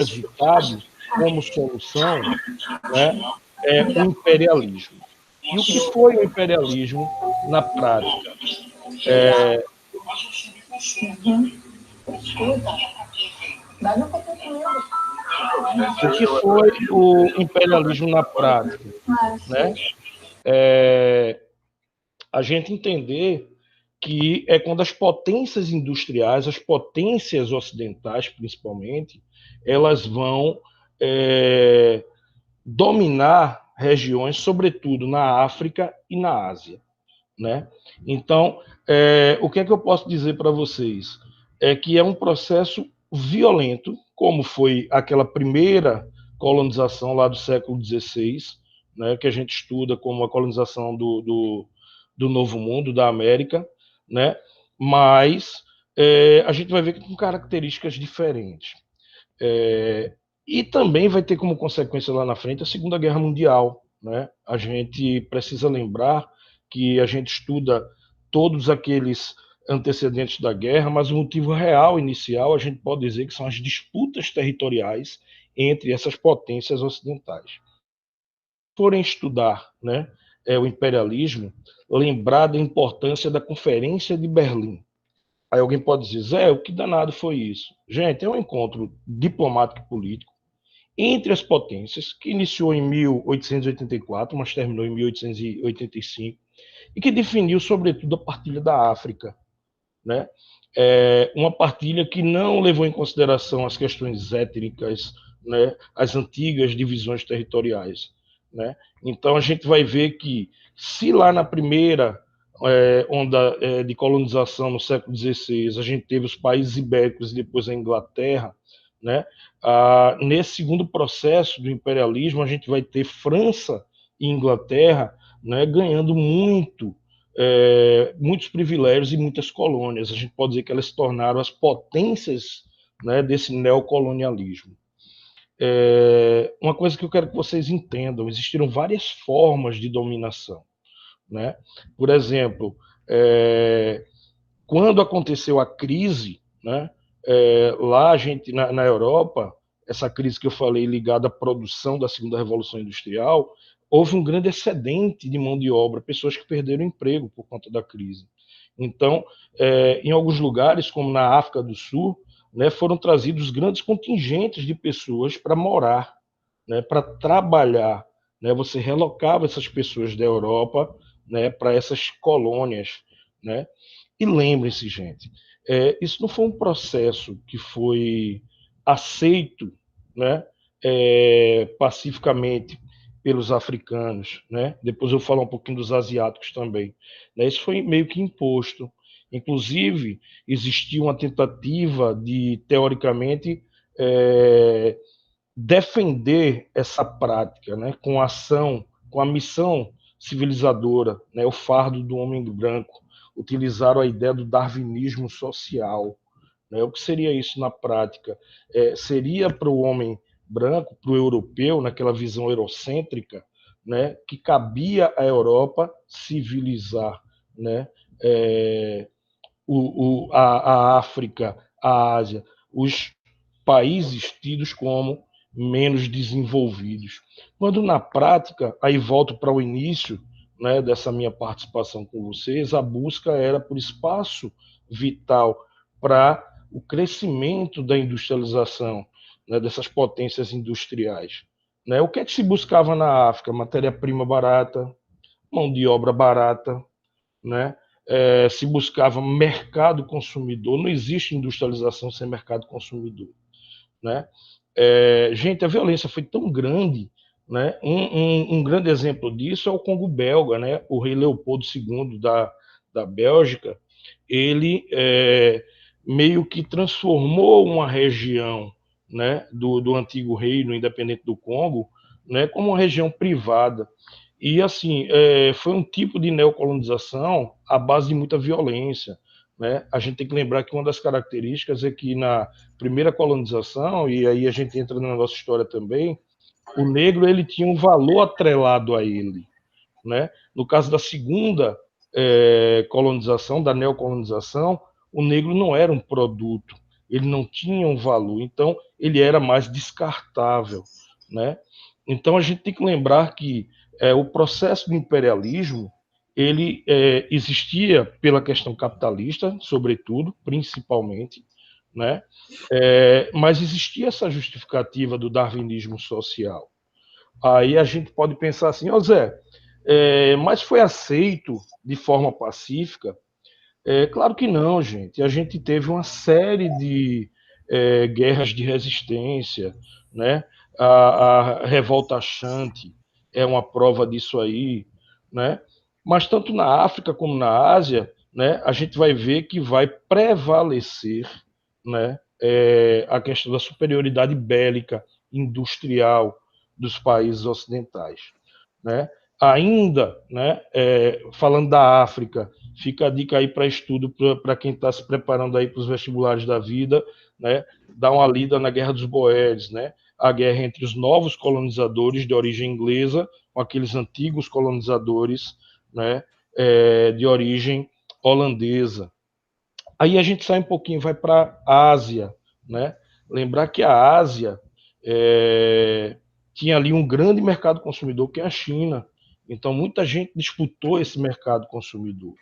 evitado como solução, né, o imperialismo. E o que foi o imperialismo na prática? O que foi o imperialismo na prática? Né? A gente entender que é quando as potências industriais, as potências ocidentais principalmente, elas vão dominar regiões, sobretudo na África e na Ásia. Né? Então, o que é que eu posso dizer para vocês? É que é um processo violento, como foi aquela primeira colonização lá do século XVI, né, que a gente estuda como a colonização do Novo Mundo, da América, né? Mas a gente vai ver que com características diferentes. E também vai ter como consequência lá na frente a Segunda Guerra Mundial. Né? A gente precisa lembrar que a gente estuda todos aqueles antecedentes da guerra, mas o motivo real, inicial, a gente pode dizer que são as disputas territoriais entre essas potências ocidentais. Forem estudar, né, o imperialismo, lembrar da importância da Conferência de Berlim. Aí alguém pode dizer, Zé, o que danado foi isso? Gente, é um encontro diplomático e político entre as potências, que iniciou em 1884, mas terminou em 1885, e que definiu, sobretudo, a partilha da África. Né? Uma partilha que não levou em consideração as questões étnicas, né? As antigas divisões territoriais. Né? Então, a gente vai ver que, se lá na primeira onda de colonização no século XVI, a gente teve os países ibéricos e depois a Inglaterra, né? Nesse segundo processo do imperialismo, a gente vai ter França e Inglaterra, né, ganhando muitos privilégios e muitas colônias. A gente pode dizer que elas se tornaram as potências, né, desse neocolonialismo. Uma coisa que eu quero que vocês entendam: existiram várias formas de dominação. Né? Por exemplo, quando aconteceu a crise, né, lá a gente na Europa, essa crise que eu falei ligada à produção da segunda revolução industrial, houve um grande excedente de mão de obra, pessoas que perderam emprego por conta da crise. Então, em alguns lugares, como na África do Sul, né, foram trazidos grandes contingentes de pessoas para morar, né, para trabalhar. Né? Você relocava essas pessoas da Europa, né, para essas colônias. Né? E lembrem-se, gente, isso não foi um processo que foi aceito, né, pacificamente pelos africanos. Né? Depois eu falo um pouquinho dos asiáticos também. Né? Isso foi meio que imposto. Inclusive, existia uma tentativa de, teoricamente, defender essa prática, né, com a ação, com a missão civilizadora, né, o fardo do homem branco. Utilizaram a ideia do darwinismo social. Né? O que seria isso na prática? Seria para o homem branco, para o europeu, naquela visão eurocêntrica, né, que cabia à Europa civilizar, né, a África, a Ásia, os países tidos como menos desenvolvidos. Quando na prática, aí volto para o início, né, dessa minha participação com vocês, a busca era por espaço vital para o crescimento da industrialização, né, dessas potências industriais. Né? O que é que se buscava na África? Matéria-prima barata, mão de obra barata, né? Se buscava mercado consumidor. Não existe industrialização sem mercado consumidor. Né? Gente, a violência foi tão grande. Né? Um grande exemplo disso é o Congo belga. Né? O rei Leopoldo II da Bélgica, ele meio que transformou uma região, né, do antigo reino independente do Congo, né, como uma região privada. E, assim, foi um tipo de neocolonização à base de muita violência. Né? A gente tem que lembrar que uma das características é que na primeira colonização, e aí a gente entra na nossa história também, o negro ele tinha um valor atrelado a ele. Né? No caso da segunda colonização, da neocolonização, o negro não era um produto, ele não tinha um valor, então ele era mais descartável, né? Então a gente tem que lembrar que o processo do imperialismo ele existia pela questão capitalista, sobretudo, principalmente, né? Mas existia essa justificativa do darwinismo social. Aí a gente pode pensar assim, ó Zé, mas foi aceito de forma pacífica? Claro que não, gente. A gente teve uma série de guerras de resistência, né? A Revolta Achante é uma prova disso aí, né? Mas tanto na África como na Ásia, né, a gente vai ver que vai prevalecer, né, a questão da superioridade bélica industrial dos países ocidentais, né? Ainda, né, falando da África, fica a dica aí para estudo para quem está se preparando aí para os vestibulares da vida, né? Dá uma lida na Guerra dos Boeres, né? A guerra entre os novos colonizadores de origem inglesa com aqueles antigos colonizadores, né? De origem holandesa. Aí a gente sai um pouquinho, vai para a Ásia, né? Lembrar que a Ásia tinha ali um grande mercado consumidor que é a China. Então muita gente disputou esse mercado consumidor,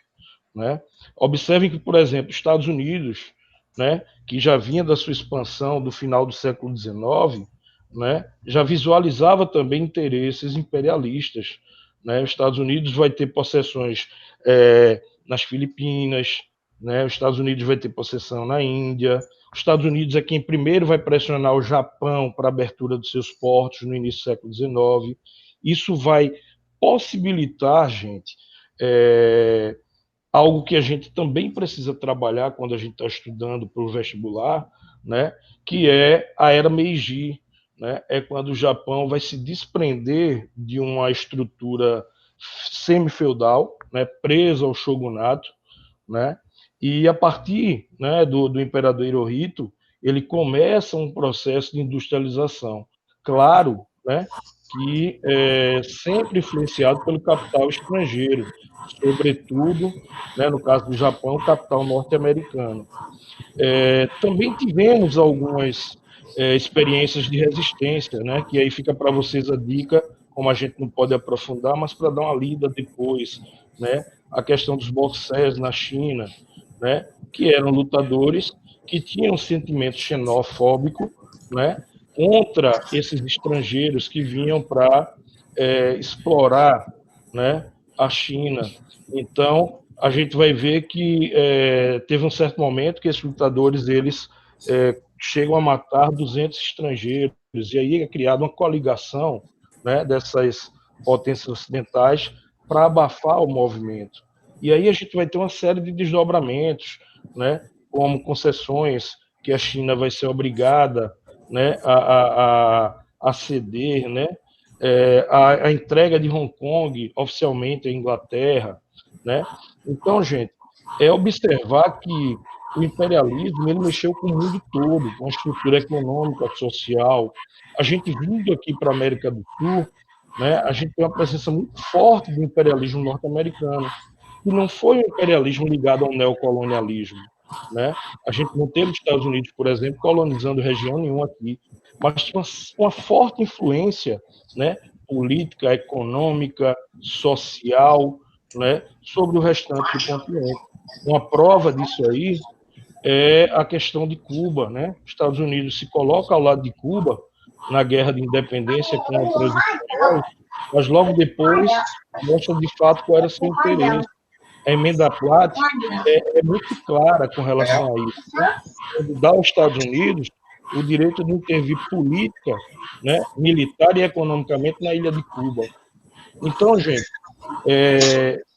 né? Observem que, por exemplo, os Estados Unidos, né, que já vinha da sua expansão do final do século XIX, né, já visualizava também interesses imperialistas. Né? Os Estados Unidos vai ter possessões nas Filipinas, né? Os Estados Unidos vai ter possessão na Índia. Os Estados Unidos é quem primeiro vai pressionar o Japão para a abertura dos seus portos no início do século XIX. Isso vai possibilitar, gente, algo que a gente também precisa trabalhar quando a gente está estudando para o vestibular, né, que é a era Meiji, né, é quando o Japão vai se desprender de uma estrutura semi-feudal, né, presa ao shogunato, né, e a partir, né, do imperador Hirohito, ele começa um processo de industrialização. Claro, né, que sempre influenciado pelo capital estrangeiro, sobretudo, né, no caso do Japão, o capital norte-americano. Também tivemos algumas experiências de resistência, né, que aí fica para vocês a dica, como a gente não pode aprofundar, mas para dar uma lida depois, né, a questão dos boxers na China, né, que eram lutadores que tinham um sentimento xenofóbico, né, contra esses estrangeiros que vinham para explorar, né, a China. Então, a gente vai ver que teve um certo momento que esses lutadores eles chegam a matar 200 estrangeiros, e aí é criada uma coligação, né, dessas potências ocidentais para abafar o movimento. E aí a gente vai ter uma série de desdobramentos, né, como concessões que a China vai ser obrigada, né, a ceder, né, a entrega de Hong Kong oficialmente à Inglaterra, né? Então, gente, é observar que o imperialismo ele mexeu com o mundo todo, com a estrutura econômica, social. A gente vindo aqui para a América do Sul, né, a gente tem uma presença muito forte do imperialismo norte-americano, que não foi um imperialismo ligado ao neocolonialismo. Né? A gente não teve os Estados Unidos, por exemplo, colonizando região nenhuma aqui, mas tinha uma forte influência, né, política, econômica, social, né, sobre o restante do continente. Uma prova disso aí é a questão de Cuba, né? Os Estados Unidos se coloca ao lado de Cuba na guerra de independência contra os espanhóis, mas logo depois mostra de fato qual era seu interesse. A emenda Platt é muito clara com relação a isso, né? Quando dá aos Estados Unidos o direito de intervir política, né, militar e economicamente na ilha de Cuba. Então, gente,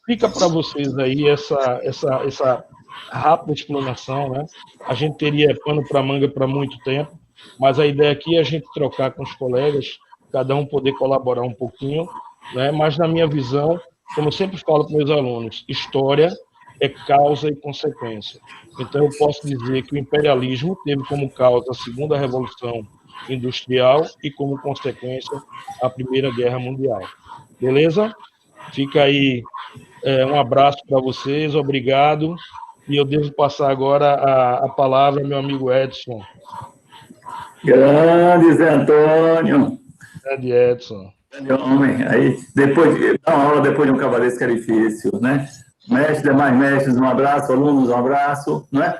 fica para vocês aí essa rápida explanação, né? A gente teria pano para manga para muito tempo, mas a ideia aqui é a gente trocar com os colegas, cada um poder colaborar um pouquinho, né? Mas na minha visão, como eu sempre falo para meus alunos, história é causa e consequência. Então eu posso dizer que o imperialismo teve como causa a Segunda Revolução Industrial e como consequência a Primeira Guerra Mundial. Beleza? Fica aí um abraço para vocês, obrigado E eu devo passar agora a palavra ao meu amigo Edson. Grande Zé Antônio. Grande Edson. Grande homem. Aí, depois de dar uma aula depois de um cavaleiro que é difícil, né? Mestre, demais mestres, um abraço, alunos, um abraço, né?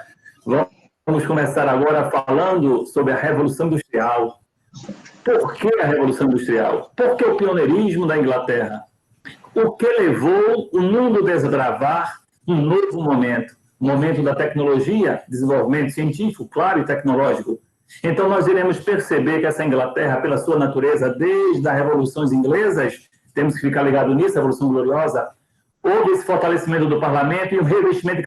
Vamos começar agora falando sobre a Revolução Industrial. Por que a Revolução Industrial? Por que o pioneirismo da Inglaterra? O que levou o mundo a desbravar um novo momento? O momento da tecnologia, desenvolvimento científico, claro, e tecnológico. Então, nós iremos perceber que essa Inglaterra, pela sua natureza, desde as revoluções inglesas, temos que ficar ligado nisso, a Revolução Gloriosa, houve esse fortalecimento do parlamento e o revestimento,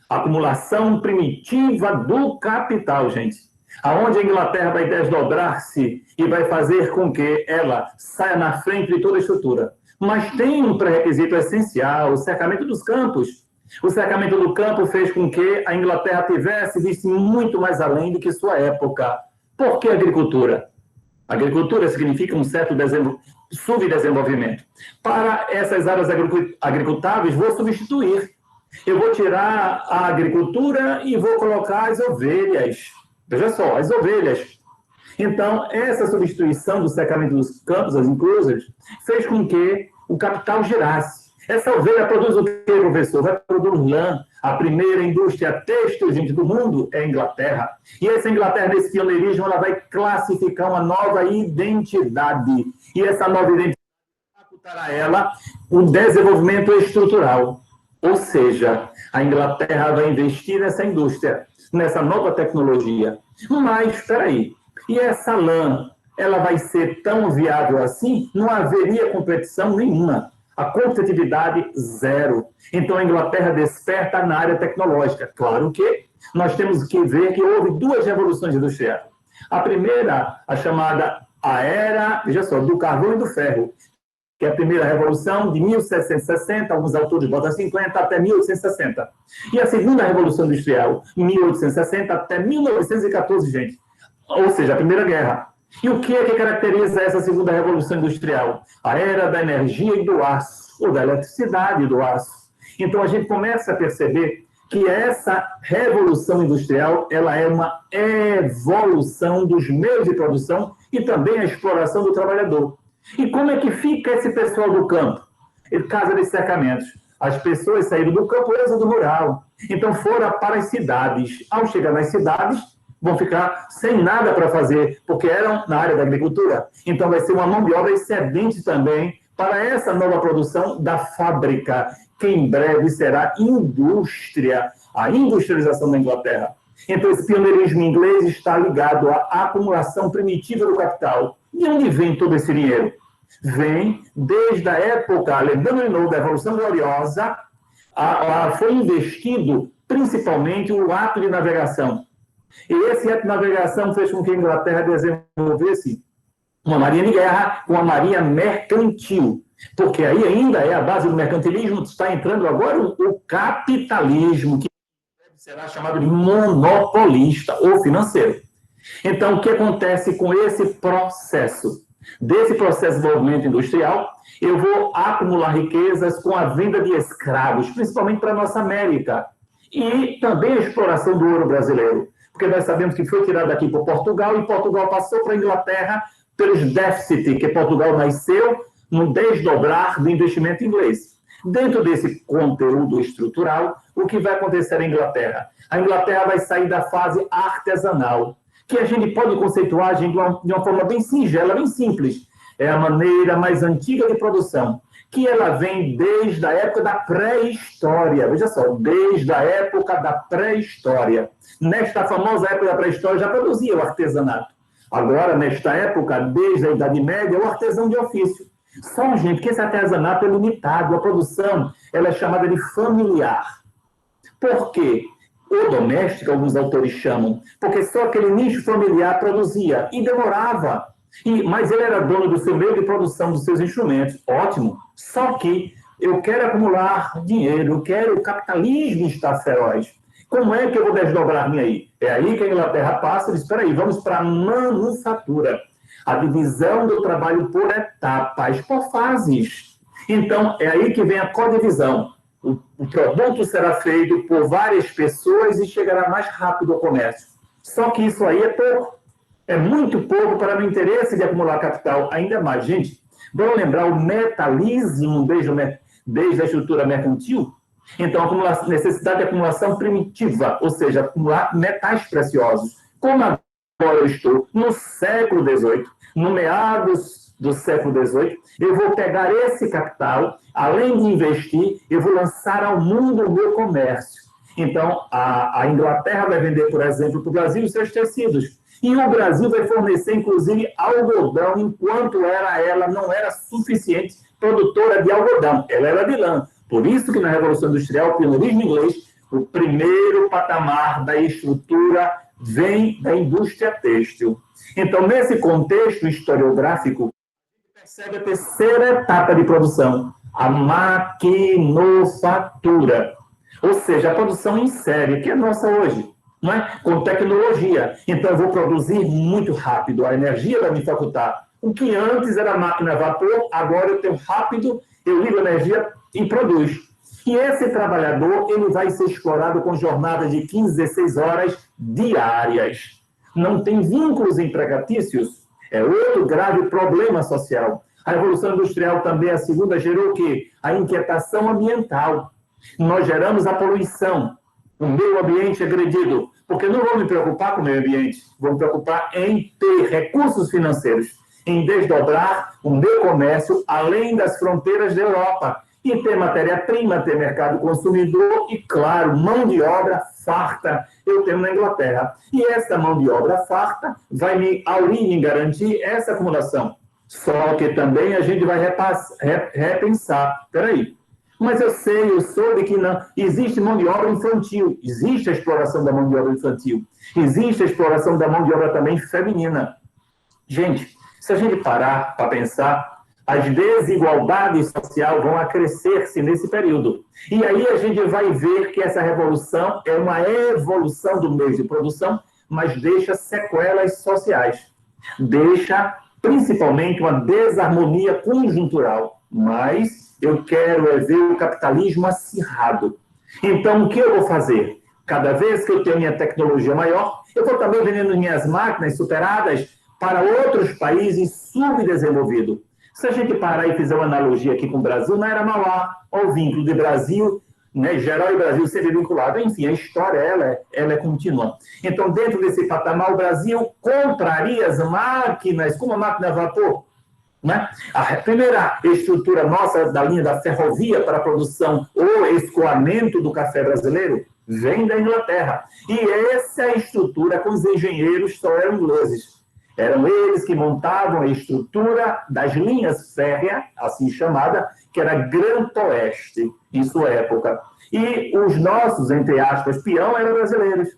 acumulação primitiva do capital, gente. Aonde a Inglaterra vai desdobrar-se e vai fazer com que ela saia na frente de toda a estrutura. Mas tem um pré-requisito essencial, o cercamento dos campos. O cercamento do campo fez com que a Inglaterra tivesse visto muito mais além do que sua época. Por que agricultura? Agricultura significa um certo subdesenvolvimento. Para essas áreas agricultáveis, vou substituir. Eu vou tirar a agricultura e vou colocar as ovelhas. Veja só, as ovelhas. Então, essa substituição do cercamento dos campos, as encruzas, fez com que o capital girasse. Essa ovelha produz o quê, professor? Vai produzir lã. A primeira indústria têxtil, gente, do mundo é a Inglaterra. E essa Inglaterra, nesse pioneirismo, ela vai classificar uma nova identidade. E essa nova identidade facultará a ela o desenvolvimento estrutural. Ou seja, a Inglaterra vai investir nessa indústria, nessa nova tecnologia. Mas, espera aí, e essa lã, ela vai ser tão viável assim? Não haveria competição nenhuma. A competitividade, zero. Então, a Inglaterra desperta na área tecnológica. Claro que nós temos que ver que houve duas revoluções industriais. A primeira, a chamada a era, veja só, do carvão e do ferro, que é a primeira revolução de 1760, alguns autores botam 50, até 1860. E a segunda revolução industrial, 1860 até 1914, gente. Ou seja, a Primeira Guerra. E o que é que caracteriza essa segunda revolução industrial? A era da energia e do aço, ou da eletricidade e do aço. Então, a gente começa a perceber que essa revolução industrial, ela é uma evolução dos meios de produção e também a exploração do trabalhador. E como é que fica esse pessoal do campo? Casa de cercamentos. As pessoas saíram do campo, êxodo rural. Então, foram para as cidades. Ao chegar nas cidades, vão ficar sem nada para fazer, porque eram na área da agricultura. Então, vai ser uma mão de obra excedente também para essa nova produção da fábrica, que em breve será indústria, a industrialização da Inglaterra. Então, esse pioneirismo inglês está ligado à acumulação primitiva do capital. De onde vem todo esse dinheiro? Vem desde a época, lembrando de novo da Revolução Gloriosa, foi investido principalmente o ato de navegação. E esse ato de navegação fez com que a Inglaterra desenvolvesse uma marinha de guerra, uma marinha mercantil. Porque aí ainda é a base do mercantilismo, está entrando agora o capitalismo, que será chamado de monopolista ou financeiro. Então, o que acontece com esse processo? Desse processo de desenvolvimento industrial, eu vou acumular riquezas com a venda de escravos, principalmente para a nossa América. E também a exploração do ouro brasileiro. Porque nós sabemos que foi tirado aqui por Portugal e Portugal passou para a Inglaterra pelos déficits, que Portugal nasceu no desdobrar do investimento inglês. Dentro desse conteúdo estrutural, o que vai acontecer na Inglaterra? A Inglaterra vai sair da fase artesanal, que a gente pode conceituar de uma forma bem singela, bem simples. É a maneira mais antiga de produção, que ela vem desde a época da pré-história. Veja só, desde a época da pré-história. Nesta famosa época da pré-história já produzia o artesanato. Agora, nesta época, desde a Idade Média, o artesão de ofício. Só, gente, que esse artesanato é limitado. A produção ela é chamada de familiar. Por quê? Ou doméstica, alguns autores chamam, porque só aquele nicho familiar produzia e demorava. Mas ele era dono do seu meio de produção, dos seus instrumentos. Ótimo. Só que eu quero acumular dinheiro, eu quero o capitalismo estar feroz. Como é que eu vou desdobrar-me aí? É aí que a Inglaterra passa e diz, espera aí, vamos para a manufatura. A divisão do trabalho por etapas, por fases. Então, é aí que vem a codivisão. O produto será feito por várias pessoas e chegará mais rápido ao comércio. Só que isso aí é pouco. É muito pouco para o interesse de acumular capital. Ainda mais, gente, vamos lembrar o metalismo desde a estrutura mercantil? Então, a necessidade de acumulação primitiva, ou seja, acumular metais preciosos. Como agora eu estou no século XVIII, no meados do século XVIII, eu vou pegar esse capital, além de investir, eu vou lançar ao mundo o meu comércio. Então, a Inglaterra vai vender, por exemplo, para o Brasil os seus tecidos. E o Brasil vai fornecer, inclusive, algodão, enquanto ela não era suficiente produtora de algodão. Ela era de lã. Por isso que na Revolução Industrial, o pioneirismo inglês, o primeiro patamar da estrutura vem da indústria têxtil. Então, nesse contexto historiográfico, percebe a terceira etapa de produção, a maquinofatura. Ou seja, a produção em série, que é nossa hoje, não é? Com tecnologia. Então, eu vou produzir muito rápido, a energia vai me facultar. O que antes era máquina a vapor, agora eu tenho rápido, eu ligo a energia e produz. E esse trabalhador, ele vai ser explorado com jornadas de 15, 16 horas diárias. Não tem vínculos empregatícios. É outro grave problema social. A Revolução Industrial também, a segunda, gerou o quê? A inquietação ambiental. Nós geramos a poluição, o meio ambiente agredido, porque não vou me preocupar com o meio ambiente, vou me preocupar em ter recursos financeiros, em desdobrar o meu comércio além das fronteiras da Europa, e ter matéria-prima, ter mercado consumidor e, claro, mão de obra farta, eu tenho na Inglaterra. E essa mão de obra farta vai me aurir, me garantir essa acumulação. Só que também a gente vai repensar. Peraí, mas eu soube que não existe mão de obra infantil, existe a exploração da mão de obra infantil, existe a exploração da mão de obra também feminina. Gente, se a gente parar para pensar, as desigualdades sociais vão acrescer-se nesse período. E aí a gente vai ver que essa revolução é uma evolução do meio de produção, mas deixa sequelas sociais. Deixa, principalmente, uma desarmonia conjuntural. Mas eu quero ver o capitalismo acirrado. Então, o que eu vou fazer? Cada vez que eu tenho minha tecnologia maior, eu vou também vendendo minhas máquinas superadas para outros países subdesenvolvidos. Se a gente parar e fizer uma analogia aqui com o Brasil, na era Mauá, o vínculo de Brasil, né, geral e Brasil sempre vinculado. Enfim, a história ela é contínua. Então, dentro desse patamar, o Brasil compraria as máquinas, como a máquina a vapor. Né? A primeira estrutura nossa da linha da ferrovia para a produção ou escoamento do café brasileiro vem da Inglaterra. E essa estrutura com os engenheiros só eram ingleses. Eram eles que montavam a estrutura das linhas férreas, assim chamada, que era Grand Oeste, em sua época. E os nossos, entre aspas, peão eram brasileiros,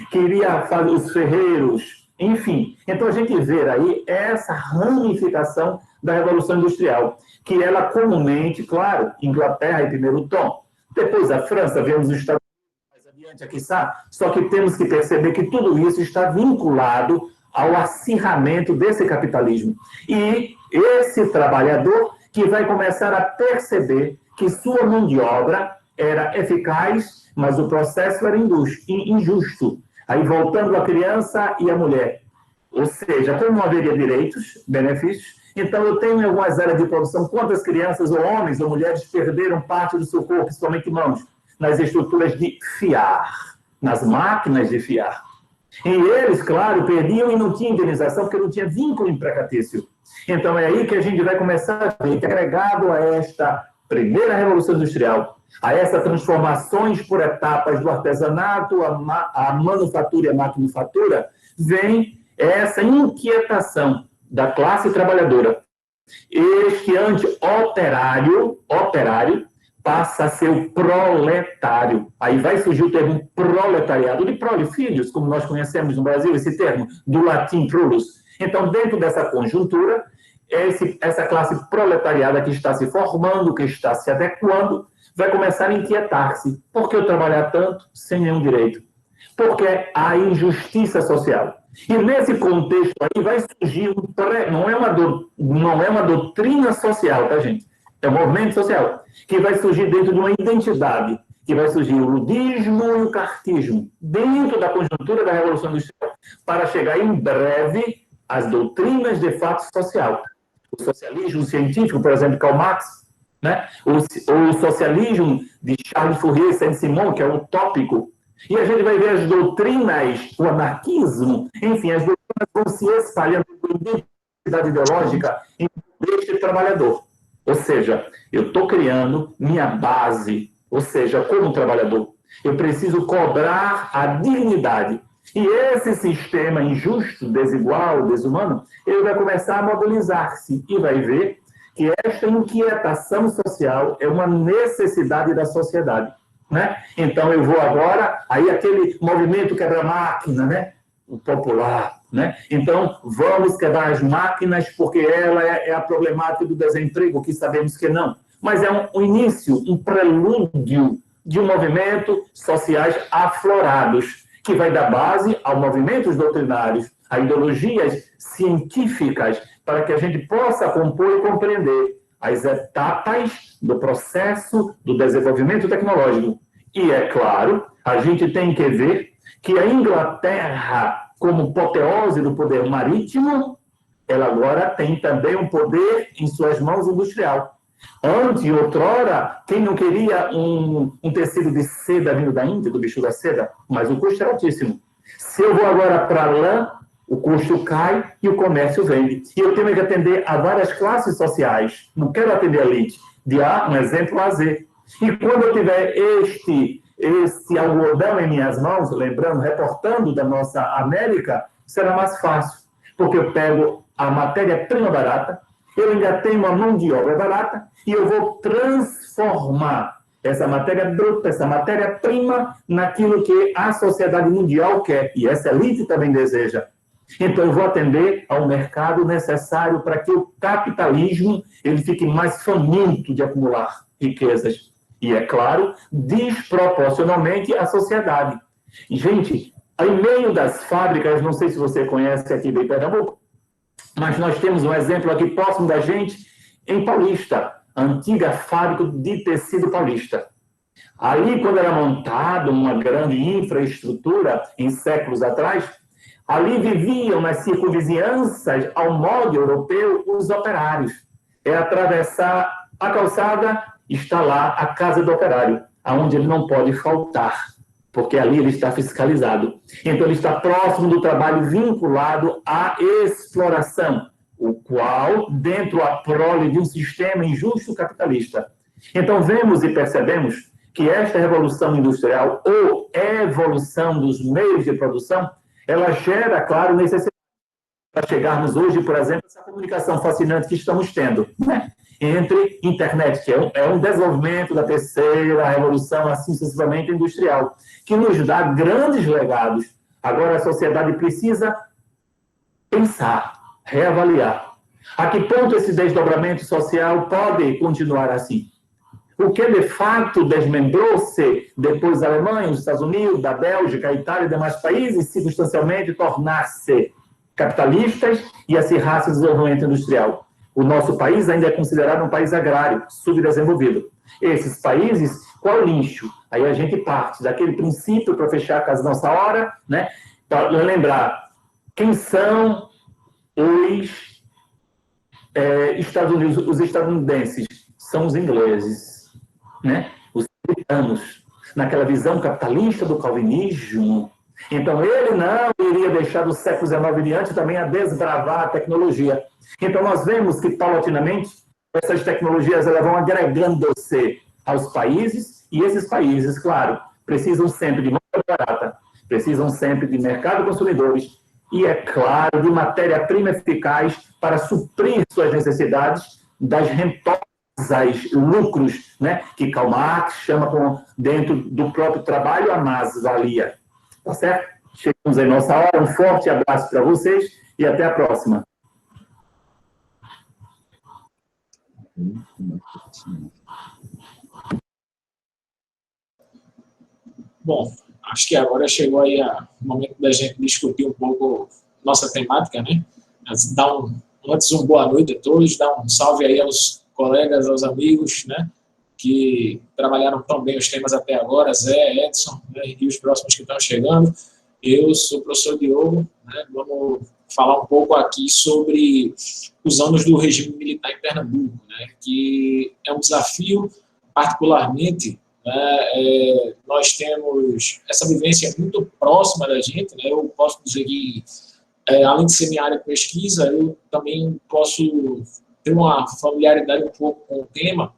que iriam fazer os ferreiros, enfim. Então, a gente vê aí essa ramificação da Revolução Industrial, que ela comumente, claro, Inglaterra em primeiro tom, depois a França, vemos os Estados Unidos mais adiante aqui, sabe? Só que temos que perceber que tudo isso está vinculado ao acirramento desse capitalismo. E esse trabalhador que vai começar a perceber que sua mão de obra era eficaz, mas o processo era injusto. Aí, voltando à criança e à mulher. Ou seja, como não haveria direitos, benefícios, então eu tenho em algumas áreas de produção quantas crianças, ou homens, ou mulheres perderam parte do seu corpo, principalmente mãos, nas estruturas de fiar, nas máquinas de fiar. E eles, claro, perdiam e não tinham indenização, porque não tinha vínculo empregatício. Então, é aí que a gente vai começar a ver que, agregado a esta primeira Revolução Industrial, a essas transformações por etapas do artesanato, a manufatura e a maquinofatura, vem essa inquietação da classe trabalhadora. Este anti-operário passa a ser o proletário. Aí vai surgir o termo proletariado, de prole, filhos, como nós conhecemos no Brasil, esse termo, do latim prolus. Então, dentro dessa conjuntura, essa classe proletariada que está se formando, que está se adequando, vai começar a inquietar-se. Por que eu trabalhar tanto sem nenhum direito? Porque há injustiça social. E nesse contexto aí vai surgir não é uma doutrina social, tá, gente? É um movimento social que vai surgir dentro de uma identidade, que vai surgir o ludismo e o cartismo, dentro da conjuntura da Revolução Industrial, para chegar em breve às doutrinas de fato social. O socialismo científico, por exemplo, Karl Marx, né? O socialismo de Charles Fourier, Saint-Simon, que é utópico. E a gente vai ver as doutrinas, o anarquismo, enfim, as doutrinas vão se espalhando com identidade ideológica deste trabalhador. Ou seja, eu estou criando minha base, ou seja, como trabalhador. Eu preciso cobrar a dignidade. E esse sistema injusto, desigual, desumano, ele vai começar a mobilizar-se e vai ver que esta inquietação social é uma necessidade da sociedade, né? Então, eu vou agora, aí aquele movimento quebra-máquina, né? O popular, né? Então, vamos quebrar as máquinas porque ela é a problemática do desemprego, que sabemos que não. Mas é um início, um prelúdio de um movimento sociais aflorados, que vai dar base a movimentos doutrinários, a ideologias científicas, para que a gente possa compor e compreender as etapas do processo do desenvolvimento tecnológico. E, é claro, a gente tem que ver que a Inglaterra, como apoteose do poder marítimo, ela agora tem também um poder em suas mãos industrial. Antes, outrora, quem não queria um tecido de seda vindo da Índia, do bicho da seda? Mas o custo é altíssimo. Se eu vou agora para lã, o custo cai e o comércio vende. E eu tenho que atender a várias classes sociais. Não quero atender a elite. De A, um exemplo, a Z. E quando eu tiver este algodão em minhas mãos, lembrando, reportando da nossa América, será mais fácil. Porque eu pego a matéria-prima barata, eu ainda tenho uma mão de obra barata e eu vou transformar essa matéria bruta, essa matéria-prima, naquilo que a sociedade mundial quer e essa elite também deseja. Então, eu vou atender ao mercado necessário para que o capitalismo ele fique mais faminto de acumular riquezas. E, é claro, desproporcionalmente à sociedade. Gente, em meio das fábricas, não sei se você conhece aqui em Pernambuco, mas nós temos um exemplo aqui próximo da gente, em Paulista, a antiga fábrica de tecido paulista. Ali, quando era montada uma grande infraestrutura, em séculos atrás, ali viviam nas circunvizinhanças, ao modo europeu, os operários. É atravessar a calçada, está lá a casa do operário, aonde ele não pode faltar, porque ali ele está fiscalizado. Então, ele está próximo do trabalho vinculado à exploração, o qual, dentro da prole de um sistema injusto capitalista. Então, vemos e percebemos que esta revolução industrial, ou evolução dos meios de produção, ela gera, claro, necessidade para chegarmos hoje, por exemplo, essa comunicação fascinante que estamos tendo, né? Entre internet, que é um desenvolvimento da terceira revolução, assim sucessivamente industrial, que nos dá grandes legados. Agora a sociedade precisa pensar, reavaliar. A que ponto esse desdobramento social pode continuar assim? O que, de fato, desmembrou-se depois da Alemanha, os Estados Unidos, da Bélgica, a Itália e demais países, circunstancialmente tornar-se capitalistas e acirrar-se o desenvolvimento industrial. O nosso país ainda é considerado um país agrário, subdesenvolvido. Esses países, qual lixo? Aí a gente parte daquele princípio, para fechar com a nossa hora, né? Para lembrar quem são os Estados Unidos, os estadunidenses, são os ingleses, né? Os britanos, naquela visão capitalista do calvinismo. Então, ele não iria deixar do século XIX em diante também a desbravar a tecnologia. Então, nós vemos que, paulatinamente, essas tecnologias elas vão agregando-se aos países, e esses países, claro, precisam sempre de mão barata, precisam sempre de mercado consumidores, e, é claro, de matéria-prima eficaz para suprir suas necessidades das rentosas lucros, né, que Karl Marx chama dentro do próprio trabalho a mais-valia. Tá certo? Chegamos aí nossa hora. Um forte abraço para vocês e até a próxima. Bom, acho que agora chegou aí o momento da gente discutir um pouco nossa temática, né? Antes, um boa noite a todos, dar um salve aí aos colegas, aos amigos, né, que trabalharam tão bem os temas até agora, Zé, Edson, né, e os próximos que estão chegando. Eu sou o professor Diogo, né, vamos falar um pouco aqui sobre os anos do regime militar em Pernambuco, né, que é um desafio, particularmente, né, nós temos essa vivência muito próxima da gente, né, eu posso dizer que, além de ser minha área de pesquisa, eu também posso ter uma familiaridade um pouco com o tema,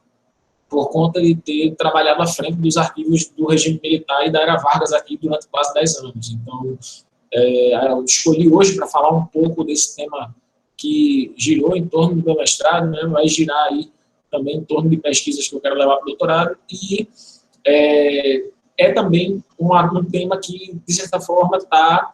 por conta de ter trabalhado à frente dos arquivos do regime militar e da Era Vargas aqui durante quase 10 anos. Então, eu escolhi hoje para falar um pouco desse tema que girou em torno do meu mestrado, né, vai girar aí também em torno de pesquisas que eu quero levar para o doutorado, e também um tema que, de certa forma, está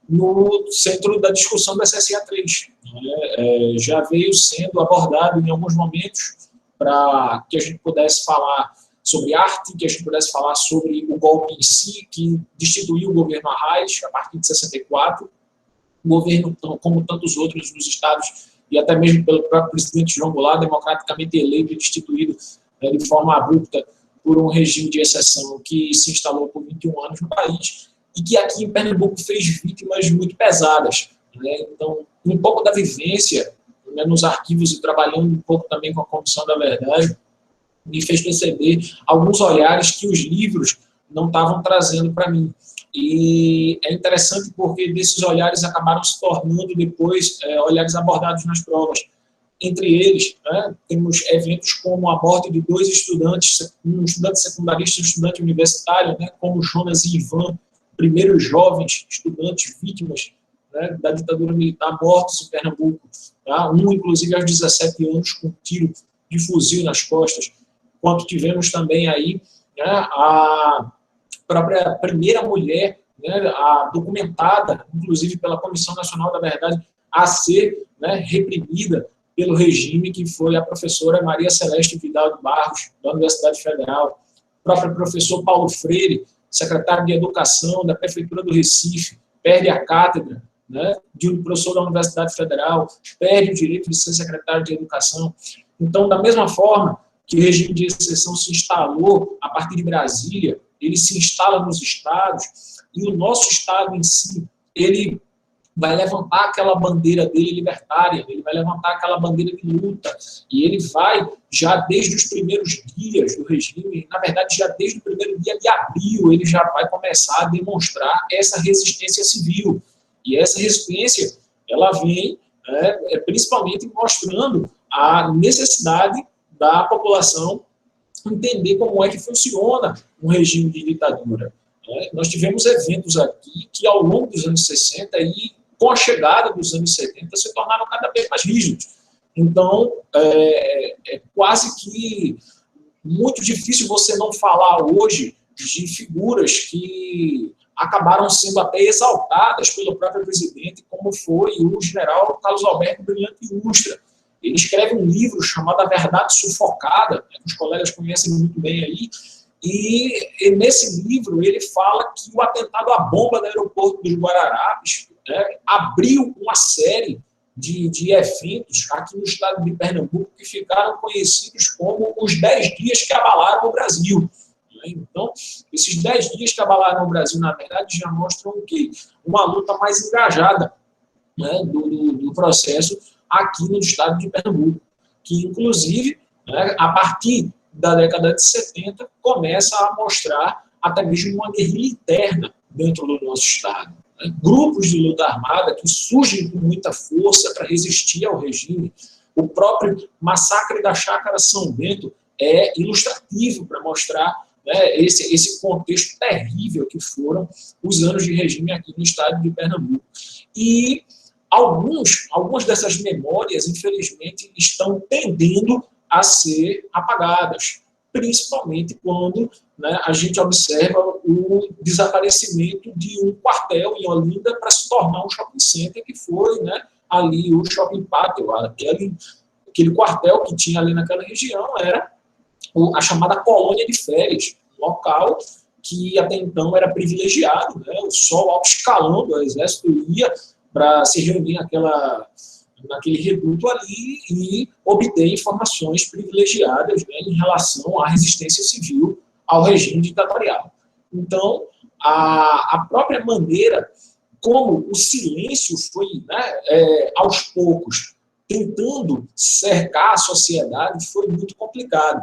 no centro da discussão do SSA3. Né? Já veio sendo abordado em alguns momentos para que a gente pudesse falar sobre arte, que a gente pudesse falar sobre o golpe em si, que destituiu o governo Arraes a partir de 64, o governo, como tantos outros nos estados, e até mesmo pelo próprio presidente João Goulart, democraticamente eleito e destituído de forma abrupta por um regime de exceção que se instalou por 21 anos no país, e que aqui em Pernambuco fez vítimas muito pesadas. Né? Então, um pouco da vivência, né, nos arquivos e trabalhando um pouco também com a Comissão da Verdade, me fez perceber alguns olhares que os livros não estavam trazendo para mim. E é interessante porque desses olhares acabaram se tornando depois olhares abordados nas provas. Entre eles, né, temos eventos como a morte de 2 estudantes, um estudante secundarista e um estudante universitário, né, como Jonas e Ivan, primeiros jovens estudantes vítimas, né, da ditadura militar, mortos em Pernambuco. Tá? Um, inclusive, aos 17 anos, com um tiro de fuzil nas costas. Quanto tivemos também aí, né, a própria primeira mulher, né, a documentada, inclusive pela Comissão Nacional da Verdade, a ser, né, reprimida pelo regime, que foi a professora Maria Celeste Vidal de Barros, da Universidade Federal. O próprio professor Paulo Freire, secretário de Educação da Prefeitura do Recife, perde a cátedra, né, de um professor da Universidade Federal, perde o direito de ser secretário de Educação. Então, da mesma forma que o regime de exceção se instalou a partir de Brasília, ele se instala nos estados, e o nosso estado em si, ele vai levantar aquela bandeira dele libertária, ele vai levantar aquela bandeira de luta, e ele vai, já desde os primeiros dias do regime, na verdade, já desde o primeiro dia de abril, ele já vai começar a demonstrar essa resistência civil. E essa resistência, ela vem principalmente mostrando a necessidade da população entender como é que funciona um regime de ditadura. Nós tivemos eventos aqui que, ao longo dos anos 60 e com a chegada dos anos 70, se tornaram cada vez mais rígidos. Então, é quase que muito difícil você não falar hoje de figuras que acabaram sendo até exaltadas pelo próprio presidente, como foi o general Carlos Alberto Brilhante Ustra. Ele escreve um livro chamado A Verdade Sufocada, né, que os colegas conhecem muito bem aí, e nesse livro ele fala que o atentado à bomba no aeroporto dos Guararapes, né, abriu uma série de eventos aqui no estado de Pernambuco que ficaram conhecidos como os 10 dias que abalaram o Brasil. Então, esses 10 dias que abalaram o Brasil, na verdade, já mostram o quê? Uma luta mais engajada, né, do processo aqui no estado de Pernambuco, que, inclusive, né, a partir da década de 70, começa a mostrar até mesmo uma guerrilha interna dentro do nosso estado. Né? Grupos de luta armada que surgem com muita força para resistir ao regime. O próprio massacre da Chácara São Bento é ilustrativo para mostrar, né, esse contexto terrível que foram os anos de regime aqui no estado de Pernambuco. E algumas dessas memórias, infelizmente, estão tendendo a ser apagadas, principalmente quando, né, a gente observa o desaparecimento de um quartel em Olinda para se tornar um shopping center, que foi, né, ali o Shopping Pátio, aquele quartel que tinha ali naquela região era a chamada colônia de férias, um local que até então era privilegiado, né, o só alto escalão do exército ia para se reunir naquele reduto ali e obter informações privilegiadas, né, em relação à resistência civil ao regime ditatorial. Então, a própria maneira como o silêncio foi, né, aos poucos, tentando cercar a sociedade, foi muito complicado.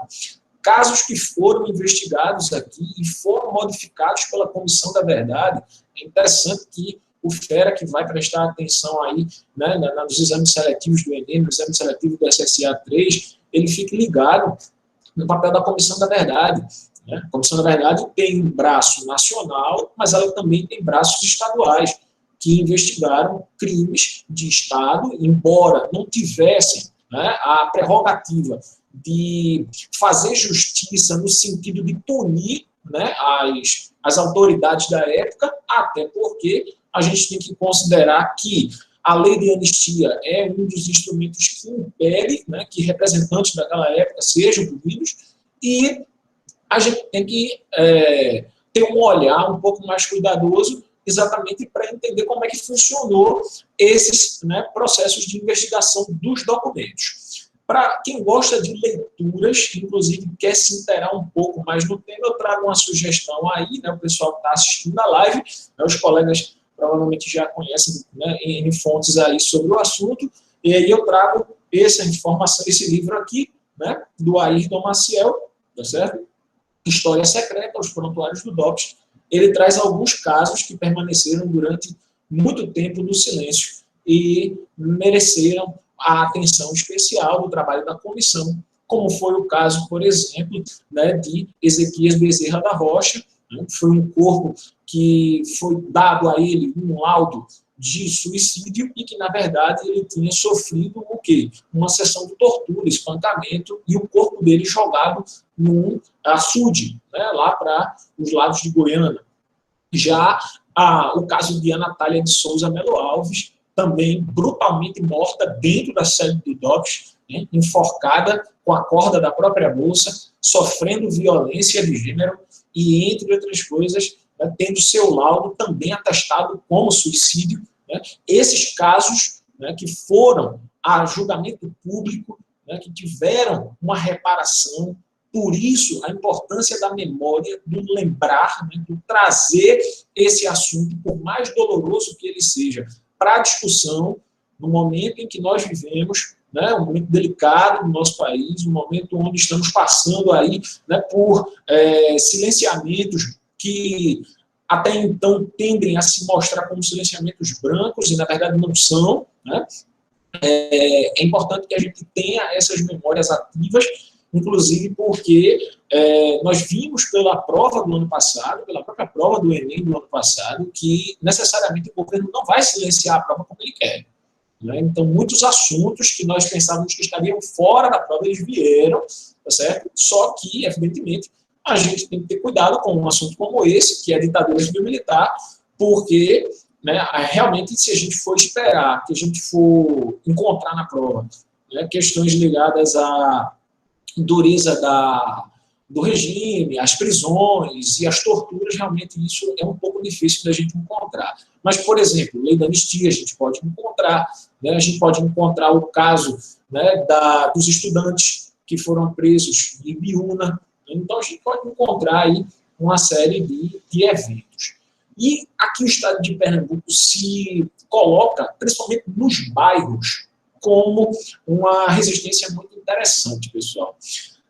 Casos que foram investigados aqui e foram modificados pela Comissão da Verdade, é interessante que o FERA, que vai prestar atenção aí, né, nos exames seletivos do Enem, no exame seletivo do SSA 3, ele fique ligado no papel da Comissão da Verdade. Né? A Comissão da Verdade tem um braço nacional, mas ela também tem braços estaduais, que investigaram crimes de Estado, embora não tivessem, né, a prerrogativa de fazer justiça no sentido de punir, né, as autoridades da época, até porque a gente tem que considerar que a lei de anistia é um dos instrumentos que impede, né, que representantes daquela época sejam punidos, e a gente tem que ter um olhar um pouco mais cuidadoso exatamente para entender como é que funcionou esses, né, processos de investigação dos documentos. Para quem gosta de leituras, inclusive quer se inteirar um pouco mais no tema, eu trago uma sugestão aí, né, o pessoal que está assistindo a live, né, os colegas provavelmente já conhecem, né, em fontes aí sobre o assunto, e aí eu trago essa informação, esse livro aqui, né, do Ayrton Maciel, tá certo? História Secreta, os Prontuários do DOPS. Ele traz alguns casos que permaneceram durante muito tempo no silêncio e mereceram a atenção especial do trabalho da comissão, como foi o caso, por exemplo, né, de Ezequias Bezerra da Rocha, né, foi um corpo que foi dado a ele um laudo de suicídio e que, na verdade, ele tinha sofrido o quê? Uma sessão de tortura, espancamento, e o corpo dele jogado num açude, né, lá para os lados de Goiânia. Já o caso de Ana Natália de Souza Melo Alves, também brutalmente morta dentro da sede do DOPS, né, enforcada com a corda da própria bolsa, sofrendo violência de gênero e, entre outras coisas, né, tendo seu laudo também atestado como suicídio. Né. Esses casos, né, que foram a julgamento público, né, que tiveram uma reparação. Por isso, a importância da memória, do lembrar, né, do trazer esse assunto, por mais doloroso que ele seja, para a discussão, no momento em que nós vivemos, né, um momento delicado no nosso país, um momento onde estamos passando aí, né, por silenciamentos que até então tendem a se mostrar como silenciamentos brancos, e na verdade não são. Né? É importante que a gente tenha essas memórias ativas, inclusive porque nós vimos pela prova do ano passado, pela própria prova do Enem do ano passado, que necessariamente o governo não vai silenciar a prova como ele quer. Né? Então, muitos assuntos que nós pensávamos que estariam fora da prova, eles vieram, tá certo? Só que, evidentemente, a gente tem que ter cuidado com um assunto como esse, que é a ditadura civil-militar, porque, né, realmente, se a gente for esperar, que a gente for encontrar na prova, né, questões ligadas à dureza do regime, as prisões e as torturas, realmente isso é um pouco difícil da gente encontrar. Mas, por exemplo, lei da anistia a gente pode encontrar, né, a gente pode encontrar o caso, né, dos estudantes que foram presos em Ibiúna. Então, a gente pode encontrar aí uma série de eventos. E aqui o estado de Pernambuco se coloca, principalmente nos bairros, como uma resistência muito interessante, pessoal.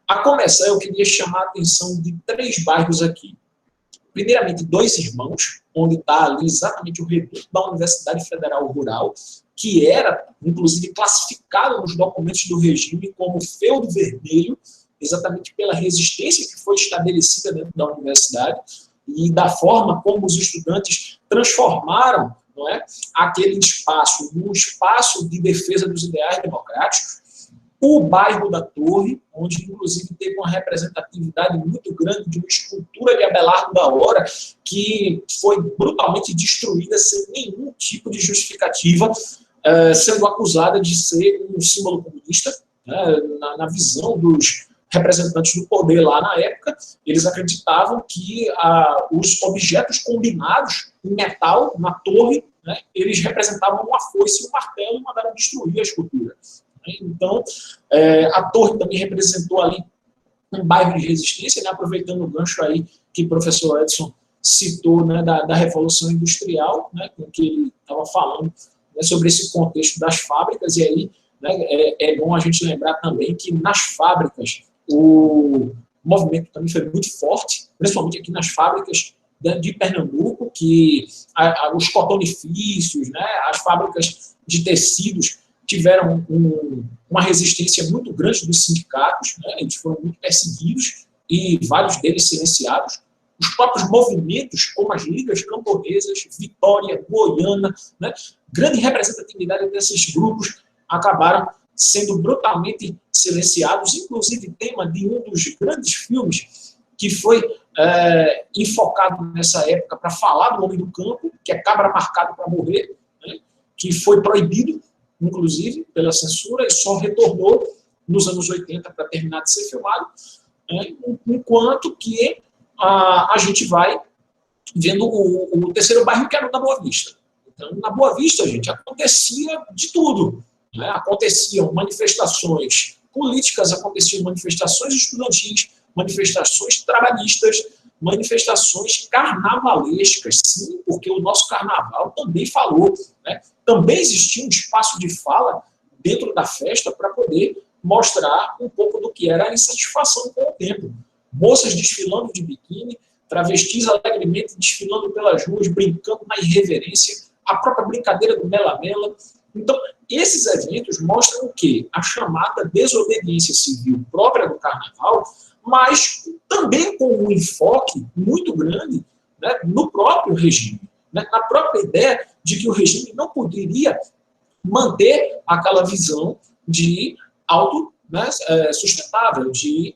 A começar, eu queria chamar a atenção de 3 bairros aqui. Primeiramente, Dois Irmãos, onde está ali exatamente o reduto da Universidade Federal Rural, que era, inclusive, classificado nos documentos do regime como feudo vermelho, exatamente pela resistência que foi estabelecida dentro da universidade e da forma como os estudantes transformaram, não é, aquele espaço num espaço de defesa dos ideais democráticos. O bairro da Torre, onde, inclusive, teve uma representatividade muito grande de uma escultura de Abelardo da Hora, que foi brutalmente destruída sem nenhum tipo de justificativa, sendo acusada de ser um símbolo comunista, né, na visão dos representantes do poder lá na época. Eles acreditavam que os objetos combinados em metal na torre, né, eles representavam uma foice e um martelo e mandaram destruir a escultura. Então, a torre também representou ali um bairro de resistência, né, aproveitando o gancho aí que o professor Edson citou, né, da Revolução Industrial, né, com que ele estava falando, né, sobre esse contexto das fábricas, e aí, né, é bom a gente lembrar também que nas fábricas o movimento também foi muito forte, principalmente aqui nas fábricas de Pernambuco, que os cotonifícios, né, as fábricas de tecidos tiveram uma resistência muito grande dos sindicatos, né, eles foram muito perseguidos e vários deles silenciados. Os próprios movimentos, como as ligas camponesas, Vitória, Goiânia, né, grande representatividade desses grupos acabaram sendo brutalmente silenciados, inclusive tema de um dos grandes filmes que foi enfocado nessa época para falar do homem do campo, que é Cabra Marcado para Morrer, né, que foi proibido, inclusive, pela censura, e só retornou nos anos 80 para terminar de ser filmado, né, enquanto que a gente vai vendo o terceiro bairro, que era o da Boa Vista. Então, na Boa Vista, gente, acontecia de tudo. Né? Aconteciam manifestações políticas, aconteciam manifestações estudantis, manifestações trabalhistas, manifestações carnavalescas, sim, porque o nosso carnaval também falou, né? Também existia um espaço de fala dentro da festa para poder mostrar um pouco do que era a insatisfação com o tempo. Moças desfilando de biquíni, travestis alegremente desfilando pelas ruas, brincando na irreverência, a própria brincadeira do mela-mela. Então, esses eventos mostram o quê? A chamada desobediência civil própria do carnaval, mas também com um enfoque muito grande, né, no próprio regime, né, na própria ideia de que o regime não poderia manter aquela visão de auto, né, sustentável, de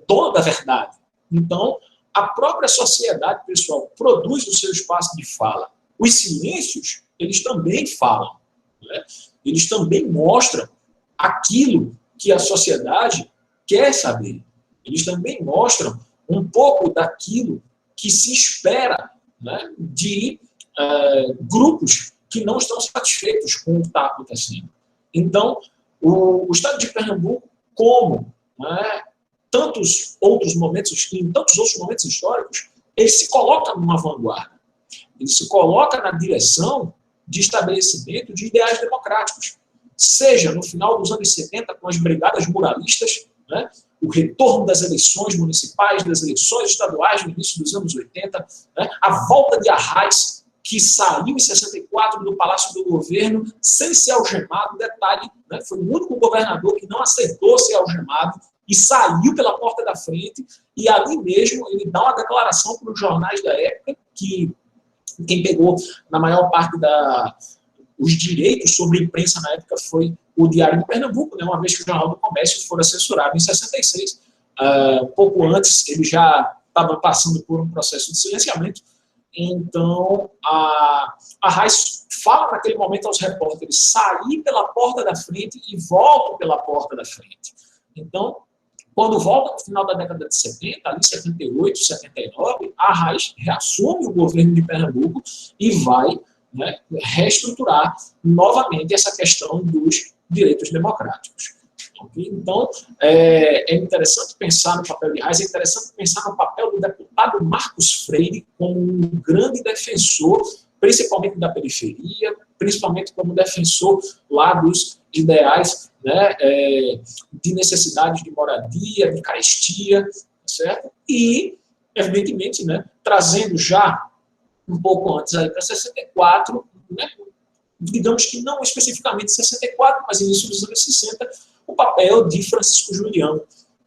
dono da verdade. Então, a própria sociedade, pessoal, produz o seu espaço de fala. Os silêncios, eles também falam, né? Eles também mostram aquilo que a sociedade quer saber. Eles também mostram um pouco daquilo que se espera, né, de grupos que não estão satisfeitos com o que está acontecendo. Então, o Estado de Pernambuco, como, né, tantos outros momentos históricos, ele se coloca numa vanguarda. Ele se coloca na direção de estabelecimento de ideais democráticos. Seja no final dos anos 70, com as brigadas muralistas, né, o retorno das eleições municipais, das eleições estaduais no início dos anos 80, né, a volta de Arraes, que saiu em 64 do Palácio do Governo sem ser algemado. Detalhe, né, foi o único governador que não aceitou ser algemado e saiu pela porta da frente, e ali mesmo ele dá uma declaração para os jornais da época, que quem pegou na maior parte os direitos sobre a imprensa na época foi o Diário de Pernambuco, né, uma vez que o Jornal do Comércio fora censurado em 66. Pouco antes, ele já estava passando por um processo de silenciamento. Então, a Arraes fala naquele momento aos repórteres: sair pela porta da frente e voltam pela porta da frente. Então, quando volta no final da década de 70, ali 78, 79, a Arraes reassume o governo de Pernambuco e vai, né, reestruturar novamente essa questão dos direitos democráticos. Okay? Então, é interessante pensar no papel de Arraes, é interessante pensar no papel do deputado Marcos Freire como um grande defensor, principalmente da periferia, principalmente como defensor lá dos ideais, né, de necessidade de moradia, de carestia, certo? E, evidentemente, né, trazendo já um pouco antes para 64, né, digamos que não especificamente 64, mas início dos anos 60, o papel de Francisco Julião,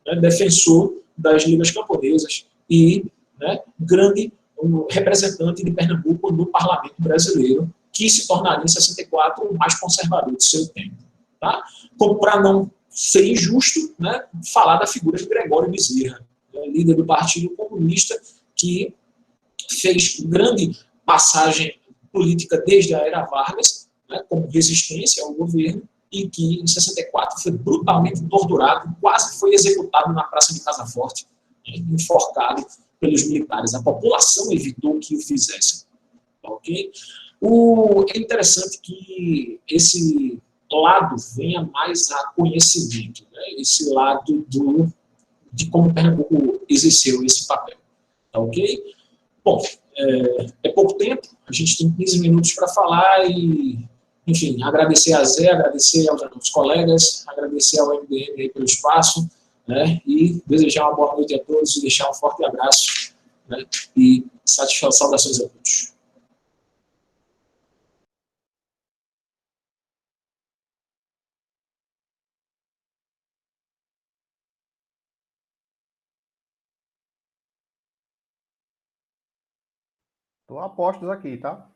né, defensor das ligas camponesas e, né, grande representante de Pernambuco no parlamento brasileiro, que se tornaria em 64 o mais conservador do seu tempo. Tá? Como para não ser injusto, né, falar da figura de Gregório Bezerra, né, líder do Partido Comunista, que fez grande passagem política desde a era Vargas, né, como resistência ao governo, e que em 64 foi brutalmente torturado, quase foi executado na Praça de Casa Forte, né, enforcado pelos militares. A população evitou que o fizessem. Okay? É interessante que esse lado venha mais a conhecimento, né? Esse lado de como Pernambuco exerceu esse papel. Tá ok? Bom, é pouco tempo, a gente tem 15 minutos para falar e, enfim, agradecer a Zé, agradecer aos nossos colegas, agradecer ao MDM aí pelo espaço, né? E desejar uma boa noite a todos e deixar um forte abraço, né? E saudações a todos. Estou a postos aqui, tá?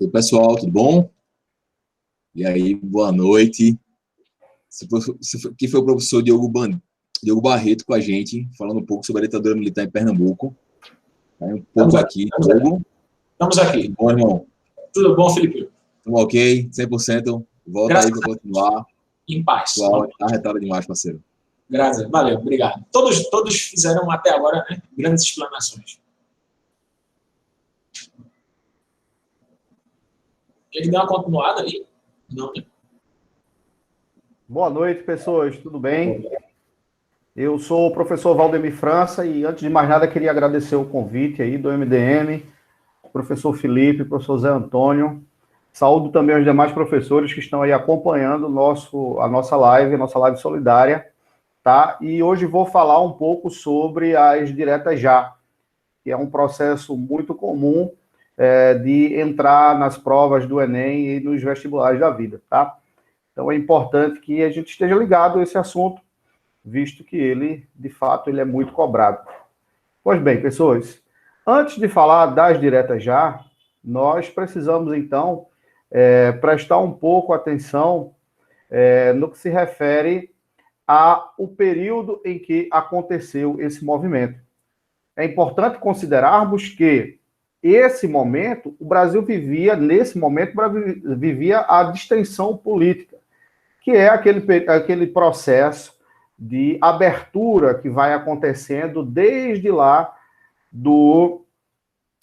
Oi, pessoal, tudo bom? E aí, boa noite. Aqui foi o professor Diogo Barreto com a gente, falando um pouco sobre a ditadura militar em Pernambuco. Um pouco aqui, Diogo. Estamos aqui. Tudo bom, irmão? Tudo bom, Felipe? Tudo ok, 100%. Volta aí para continuar. Em paz. Pessoal, tá arretado demais, parceiro. Graças, valeu, obrigado. Todos fizeram até agora, né, grandes explanações. Quer que dê uma continuada aí? Não, né? Boa noite, pessoas, tudo bem? Eu sou o professor Valdemir França e, antes de mais nada, queria agradecer o convite aí do MDM, professor Felipe, professor Zé Antônio. Saúdo também os demais professores que estão aí acompanhando a nossa live solidária, tá? E hoje vou falar um pouco sobre as diretas já, que é um processo muito comum de entrar nas provas do Enem e nos vestibulares da vida, tá? Então é importante que a gente esteja ligado a esse assunto, visto que ele, de fato, ele é muito cobrado. Pois bem, pessoas, antes de falar das diretas já, nós precisamos, então, prestar um pouco atenção no que se refere ao período em que aconteceu esse movimento. É importante considerarmos que esse momento, o Brasil vivia a distensão política, que é aquele processo de abertura que vai acontecendo desde lá do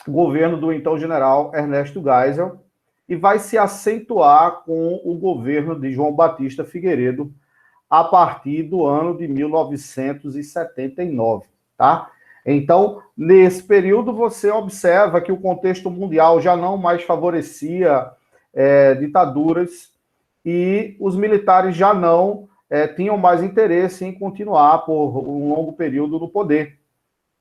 governo do então general Ernesto Geisel e vai se acentuar com o governo de João Batista Figueiredo a partir do ano de 1979, tá? Então, nesse período, você observa que o contexto mundial já não mais favorecia ditaduras e os militares já não tinham mais interesse em continuar por um longo período no poder.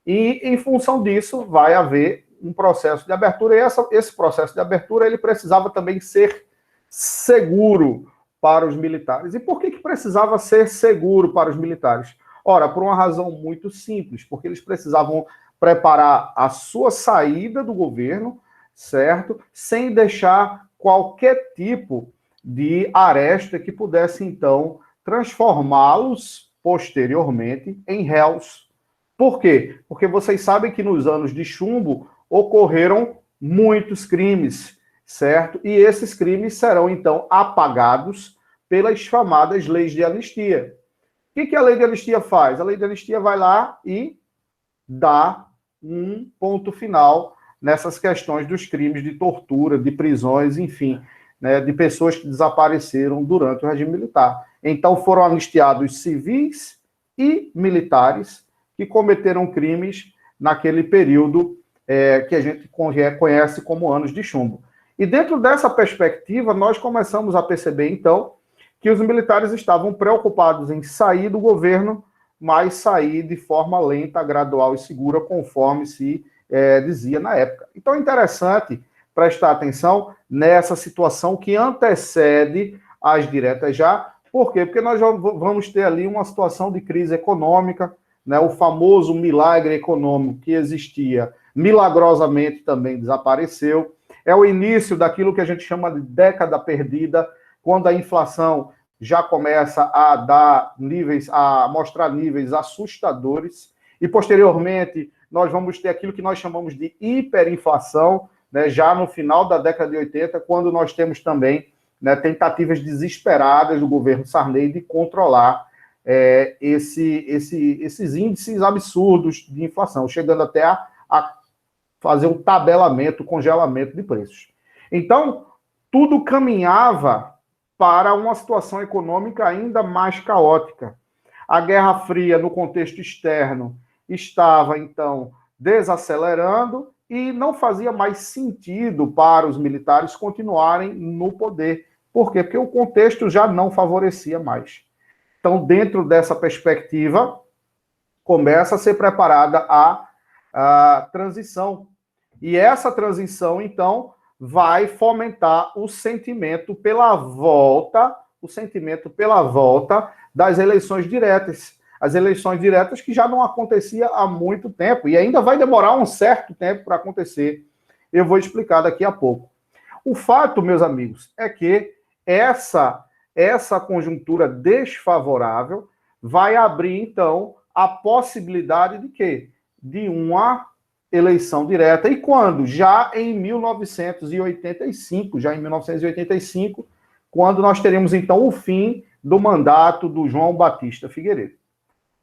E, em função disso, vai haver um processo de abertura, e esse processo de abertura ele precisava também ser seguro para os militares. E por que precisava ser seguro para os militares? Ora, por uma razão muito simples, porque eles precisavam preparar a sua saída do governo, certo? Sem deixar qualquer tipo de aresta que pudesse, então, transformá-los posteriormente em réus. Por quê? Porque vocês sabem que nos anos de chumbo ocorreram muitos crimes, certo? E esses crimes serão, então, apagados pelas chamadas leis de anistia. O que a lei de anistia faz? A lei de anistia vai lá e dá um ponto final nessas questões dos crimes de tortura, de prisões, enfim, né, de pessoas que desapareceram durante o regime militar. Então foram anistiados civis e militares que cometeram crimes naquele período que a gente conhece como anos de chumbo. E dentro dessa perspectiva, nós começamos a perceber, então, que os militares estavam preocupados em sair do governo, mas sair de forma lenta, gradual e segura, conforme se dizia na época. Então é interessante prestar atenção nessa situação que antecede as diretas já. Por quê? Porque nós já vamos ter ali uma situação de crise econômica, né? O famoso milagre econômico que existia milagrosamente também desapareceu. É o início daquilo que a gente chama de década perdida, quando a inflação já começa a mostrar níveis assustadores. e posteriormente nós vamos ter aquilo que nós chamamos de hiperinflação, né, já no final da década de 80, quando nós temos também, né, tentativas desesperadas do governo Sarney de controlar esses índices absurdos de inflação, chegando até a fazer um tabelamento, congelamento de preços. Então, tudo caminhava para uma situação econômica ainda mais caótica. A Guerra Fria, no contexto externo, estava, então, desacelerando e não fazia mais sentido para os militares continuarem no poder. Por quê? Porque o contexto já não favorecia mais. Então, dentro dessa perspectiva, começa a ser preparada a transição. E essa transição, então, vai fomentar o sentimento pela volta das eleições diretas. As eleições diretas que já não acontecia há muito tempo, e ainda vai demorar um certo tempo para acontecer. Eu vou explicar daqui a pouco. O fato, meus amigos, é que essa conjuntura desfavorável vai abrir, então, a possibilidade de quê? De uma eleição direta. E quando? Já em 1985, quando nós teremos, então, o fim do mandato do João Batista Figueiredo.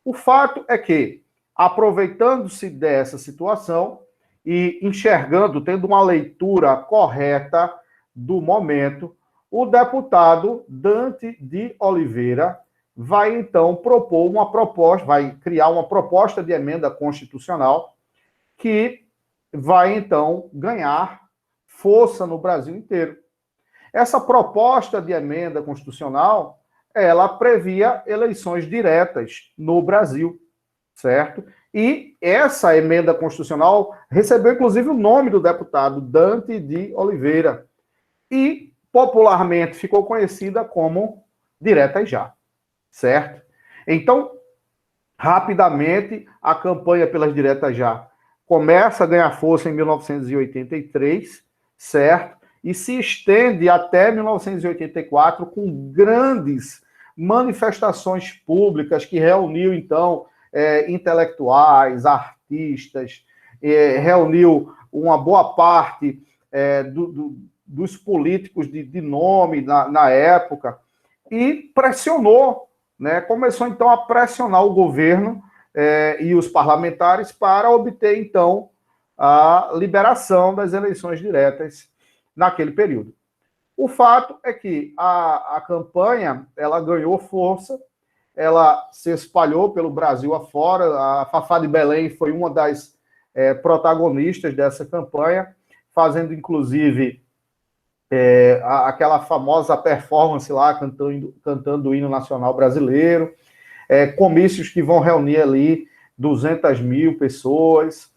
O fato é que, aproveitando-se dessa situação e enxergando, tendo uma leitura correta do momento, o deputado Dante de Oliveira vai, então, propor uma proposta, vai criar uma proposta de emenda constitucional que vai, então, ganhar força no Brasil inteiro. Essa proposta de emenda constitucional, ela previa eleições diretas no Brasil, certo? E essa emenda constitucional recebeu, inclusive, o nome do deputado Dante de Oliveira. E popularmente ficou conhecida como Diretas Já, certo? Então, rapidamente, a campanha pelas Diretas Já começa a ganhar força em 1983, certo? E se estende até 1984 com grandes manifestações públicas que reuniu, então, intelectuais, artistas, reuniu uma boa parte dos políticos de nome na época, e pressionou, né? Começou, então, a pressionar o governo e os parlamentares para obter, então, a liberação das eleições diretas naquele período. O fato é que a campanha, ela ganhou força, ela se espalhou pelo Brasil afora, a Fafá de Belém foi uma das protagonistas dessa campanha, fazendo, inclusive, aquela famosa performance lá, cantando o hino nacional brasileiro, comícios que vão reunir ali 200 mil pessoas,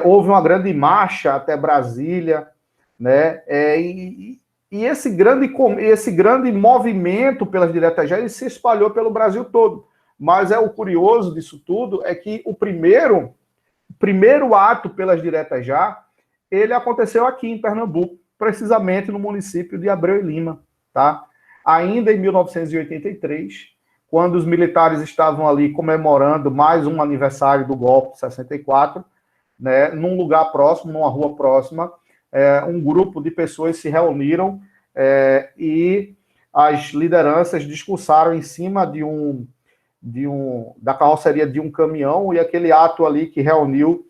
houve uma grande marcha até Brasília, né? E esse grande movimento pelas Diretas Já, ele se espalhou pelo Brasil todo. Mas o curioso disso tudo é que o primeiro ato pelas Diretas Já, ele aconteceu aqui em Pernambuco, precisamente no município de Abreu e Lima, tá? Ainda em 1983, quando os militares estavam ali comemorando mais um aniversário do golpe de 64, né, num lugar próximo, numa rua próxima, um grupo de pessoas se reuniram e as lideranças discursaram em cima da carroceria de um caminhão, e aquele ato ali que reuniu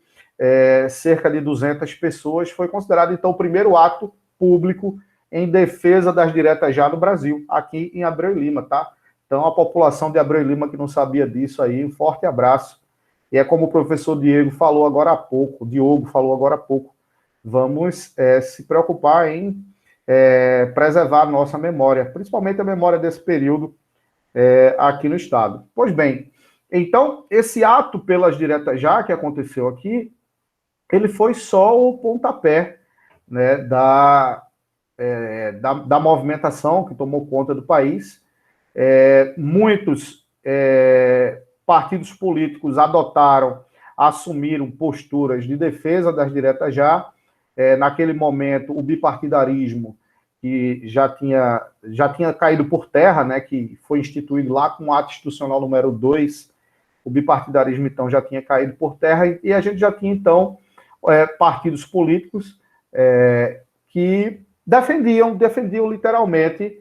cerca de 200 pessoas foi considerado, então, o primeiro ato público em defesa das Diretas Já no Brasil, aqui em Abreu e Lima, tá? Então, a população de Abreu e Lima que não sabia disso aí, um forte abraço. E é como o professor Diogo falou agora há pouco, vamos se preocupar em preservar a nossa memória, principalmente a memória desse período aqui no Estado. Pois bem, então, esse ato pelas Diretas Já que aconteceu aqui, ele foi só o pontapé, né, da movimentação que tomou conta do país. Muitos partidos políticos assumiram posturas de defesa das Diretas Já. Naquele momento, o bipartidarismo, que já tinha caído por terra, né, que foi instituído lá com o ato institucional número 2 o bipartidarismo, então, já tinha caído por terra, e a gente já tinha, então, partidos políticos que defendiam literalmente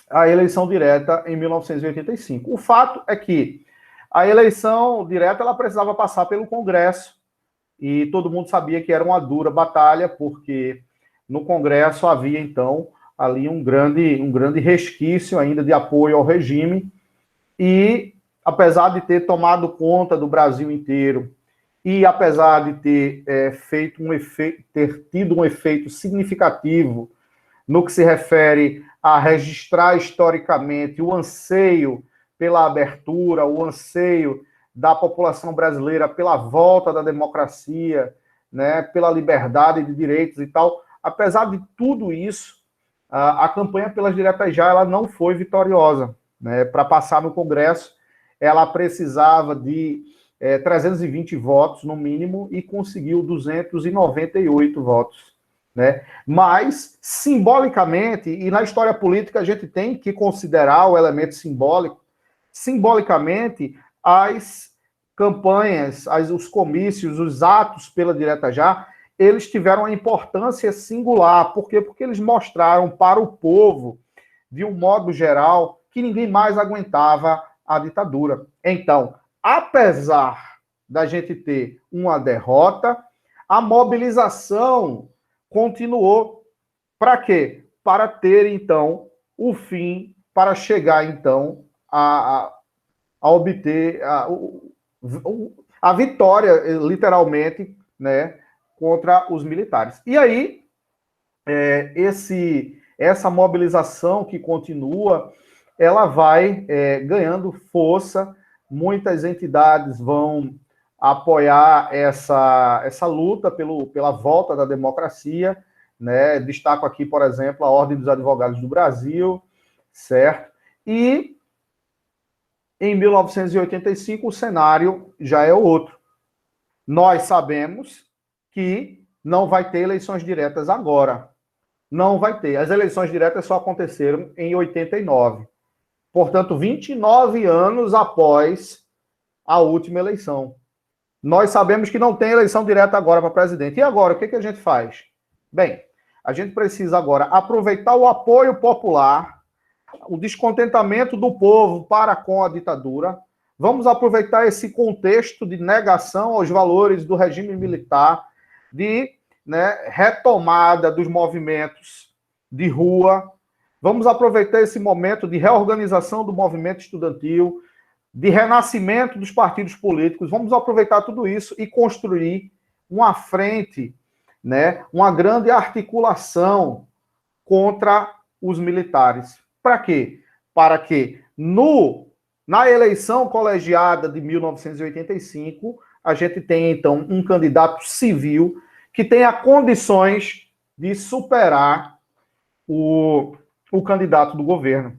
a eleição direta em 1985. O fato é que a eleição direta ela precisava passar pelo Congresso, e todo mundo sabia que era uma dura batalha, porque no Congresso havia, então, ali um grande resquício ainda de apoio ao regime, e apesar de ter tomado conta do Brasil inteiro, e apesar de ter ter tido um efeito significativo no que se refere a registrar historicamente o anseio pela abertura, o anseio da população brasileira pela volta da democracia, né, pela liberdade de direitos e tal, apesar de tudo isso, a campanha pelas diretas já ela não foi vitoriosa, né? Para passar no Congresso, ela precisava de 320 votos, no mínimo, e conseguiu 298 votos. Né? Mas, simbolicamente, e na história política a gente tem que considerar o elemento simbólico, simbolicamente, as campanhas, os comícios, os atos pela direta já, eles tiveram uma importância singular. Por quê? Porque eles mostraram para o povo, de um modo geral, que ninguém mais aguentava a ditadura. Então, apesar da gente ter uma derrota, a mobilização continuou. Para quê? Para ter, então, o fim, para chegar, então, a obter a vitória, literalmente, né, contra os militares. E aí, essa mobilização que continua, ela vai ganhando força. Muitas entidades vão apoiar essa luta pela volta da democracia, né? Destaco aqui, por exemplo, a Ordem dos Advogados do Brasil, certo? E em 1985 o cenário já é outro. Nós sabemos que não vai ter eleições diretas agora. Não vai ter. As eleições diretas só aconteceram em 89. Portanto, 29 anos após a última eleição. Nós sabemos que não tem eleição direta agora para presidente. E agora, o que a gente faz? Bem, a gente precisa agora aproveitar o apoio popular, o descontentamento do povo para com a ditadura. Vamos aproveitar esse contexto de negação aos valores do regime militar, de retomada dos movimentos de rua. Vamos aproveitar esse momento de reorganização do movimento estudantil, de renascimento dos partidos políticos. Vamos aproveitar tudo isso e construir uma frente, né, uma grande articulação contra os militares. Para quê? Para que na eleição colegiada de 1985, a gente tenha, então, um candidato civil que tenha condições de superar o candidato do governo.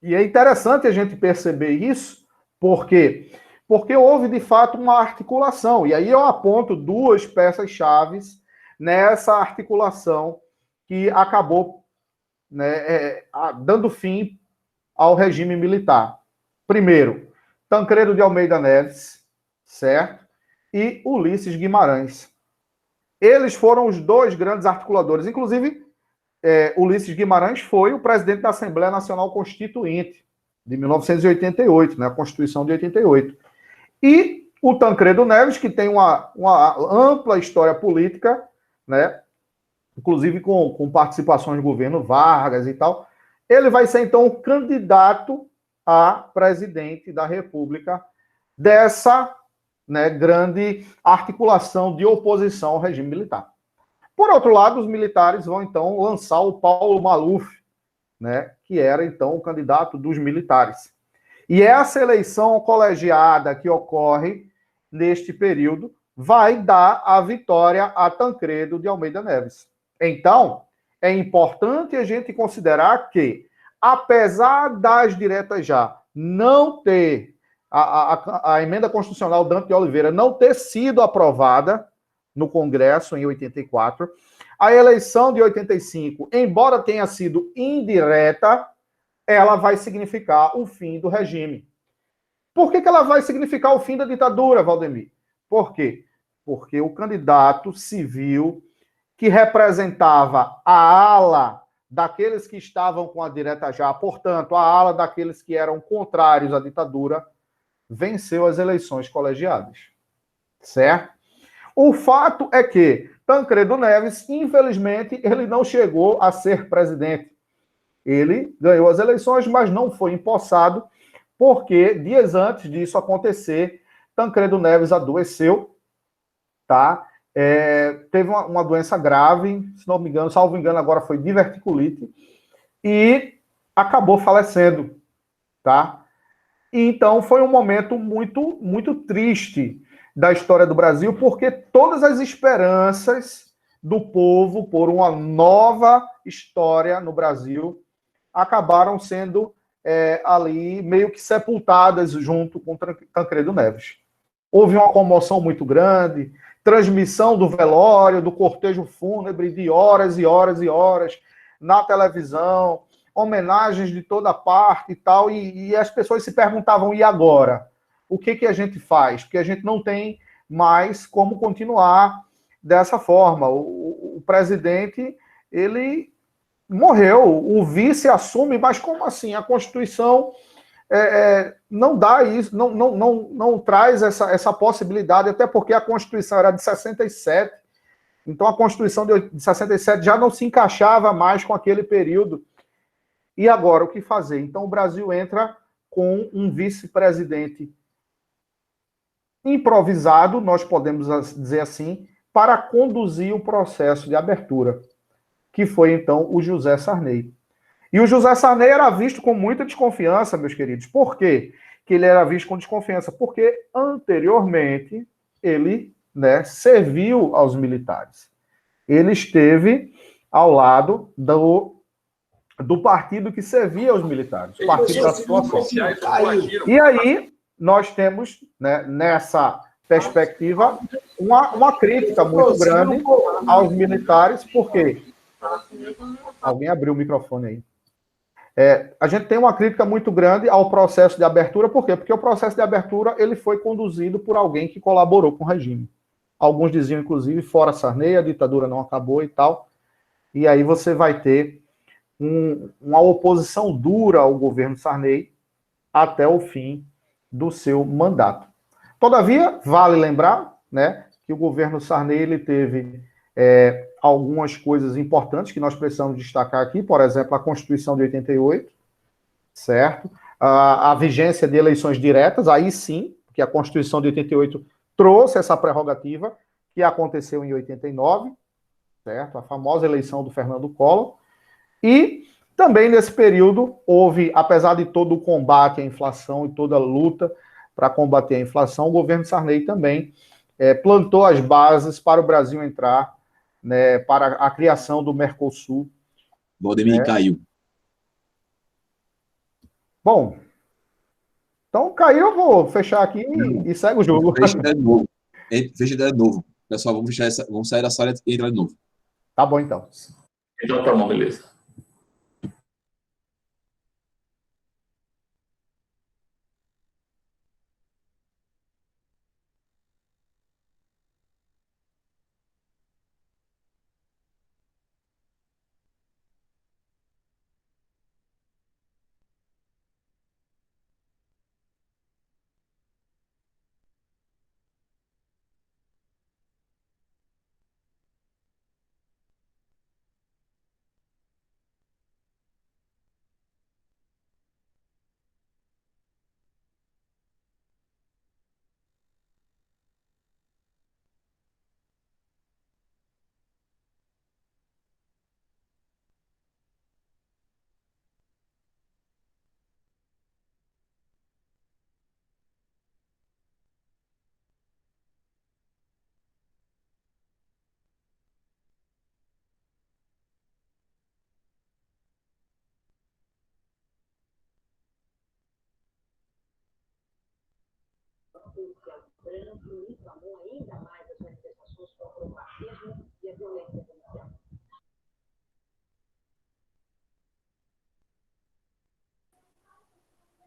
E é interessante a gente perceber isso, porque houve, de fato, uma articulação. E aí eu aponto duas peças-chave nessa articulação que acabou dando fim ao regime militar. Primeiro, Tancredo de Almeida Neves, certo? E Ulisses Guimarães. Eles foram os dois grandes articuladores. Inclusive, Ulisses Guimarães foi o presidente da Assembleia Nacional Constituinte, de 1988, né, a Constituição de 88. E o Tancredo Neves, que tem uma ampla história política, né, inclusive com participações do governo Vargas e tal, ele vai ser, então, candidato a presidente da República dessa grande articulação de oposição ao regime militar. Por outro lado, os militares vão, então, lançar o Paulo Maluf, né, que era, então, o candidato dos militares. E essa eleição colegiada que ocorre neste período vai dar a vitória a Tancredo de Almeida Neves. Então, é importante a gente considerar que, apesar das diretas já não ter, a emenda constitucional Dante de Oliveira não ter sido aprovada no Congresso em 84, a eleição de 85, embora tenha sido indireta, ela vai significar o fim do regime. Por que ela vai significar o fim da ditadura, Valdemir? Por quê? Porque o candidato civil que representava a ala daqueles que estavam com a direta já, portanto, a ala daqueles que eram contrários à ditadura, venceu as eleições colegiadas. Certo? O fato é que Tancredo Neves, infelizmente, ele não chegou a ser presidente. Ele ganhou as eleições, mas não foi empossado, porque dias antes disso acontecer, Tancredo Neves adoeceu, tá? Teve uma doença grave, se não me engano, salvo engano, agora foi diverticulite, e acabou falecendo, tá? E então foi um momento muito, muito triste da história do Brasil, porque todas as esperanças do povo por uma nova história no Brasil acabaram sendo ali meio que sepultadas junto com Tancredo Neves. Houve uma comoção muito grande, transmissão do velório, do cortejo fúnebre de horas e horas e horas na televisão, homenagens de toda parte e tal, e as pessoas se perguntavam, e agora? O que a gente faz? Porque a gente não tem mais como continuar dessa forma. O presidente, ele morreu, o vice assume, mas como assim? A Constituição não dá isso, não traz essa possibilidade, até porque a Constituição era de 67, então a Constituição de 67 já não se encaixava mais com aquele período. E agora, o que fazer? Então o Brasil entra com um vice-presidente improvisado, nós podemos dizer assim, para conduzir o processo de abertura, que foi então o José Sarney. E o José Sarney era visto com muita desconfiança, meus queridos. Por quê que ele era visto com desconfiança? Porque anteriormente ele, serviu aos militares. Ele esteve ao lado do partido que servia aos militares, o Partido da Situação. E aí nós temos, nessa perspectiva, uma crítica muito grande aos militares, porque... Alguém abriu o microfone aí. A gente tem uma crítica muito grande ao processo de abertura, por quê? Porque o processo de abertura ele foi conduzido por alguém que colaborou com o regime. Alguns diziam, inclusive, fora Sarney, a ditadura não acabou e tal. E aí você vai ter uma oposição dura ao governo Sarney até o fim do seu mandato. Todavia, vale lembrar, que o governo Sarney ele teve algumas coisas importantes que nós precisamos destacar aqui, por exemplo, a Constituição de 88, certo? A vigência de eleições diretas, aí sim, porque a Constituição de 88 trouxe essa prerrogativa, que aconteceu em 89, certo? A famosa eleição do Fernando Collor. E também nesse período houve, apesar de todo o combate à inflação e toda a luta para combater a inflação, o governo Sarney também plantou as bases para o Brasil entrar, para a criação do Mercosul. Valdemir caiu. Bom, então caiu, eu vou fechar aqui e segue o jogo. Fecha de novo. Fecha de novo. Pessoal, vamos sair da sala e entrar de novo. Tá bom, então. Então tá bom, beleza.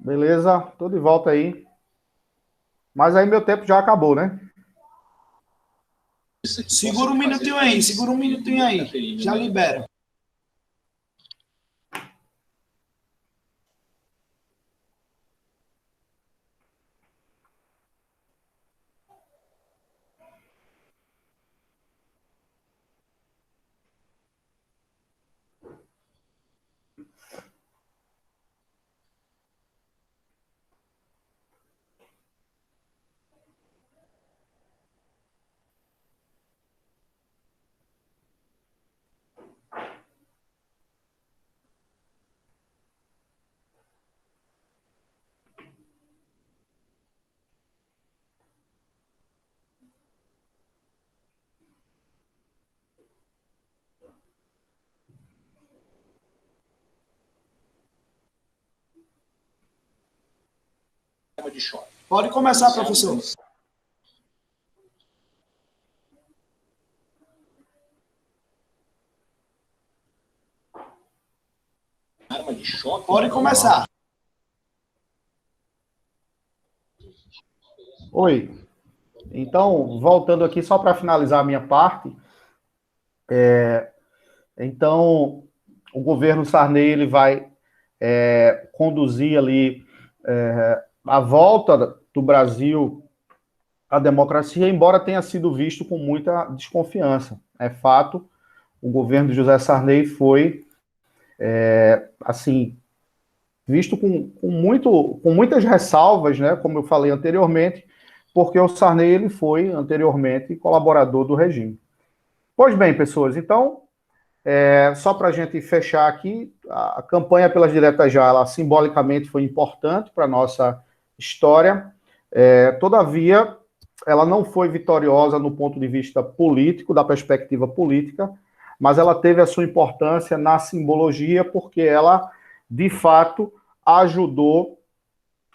Beleza, tô de volta aí. Mas aí meu tempo já acabou, né? Segura um minutinho aí, segura um minutinho aí. Já libera. Pode começar, professor. Pode começar. Oi. Então, voltando aqui só para finalizar a minha parte, então o governo Sarney ele vai conduzir ali a volta do Brasil à democracia, embora tenha sido visto com muita desconfiança. É fato, o governo de José Sarney foi assim visto com muitas ressalvas, né, como eu falei anteriormente, porque o Sarney ele foi anteriormente colaborador do regime. Pois bem, pessoas, então, só para a gente fechar aqui, a campanha pelas diretas já, ela simbolicamente foi importante para a nossa história, todavia, ela não foi vitoriosa no ponto de vista político, da perspectiva política, mas ela teve a sua importância na simbologia, porque ela, de fato, ajudou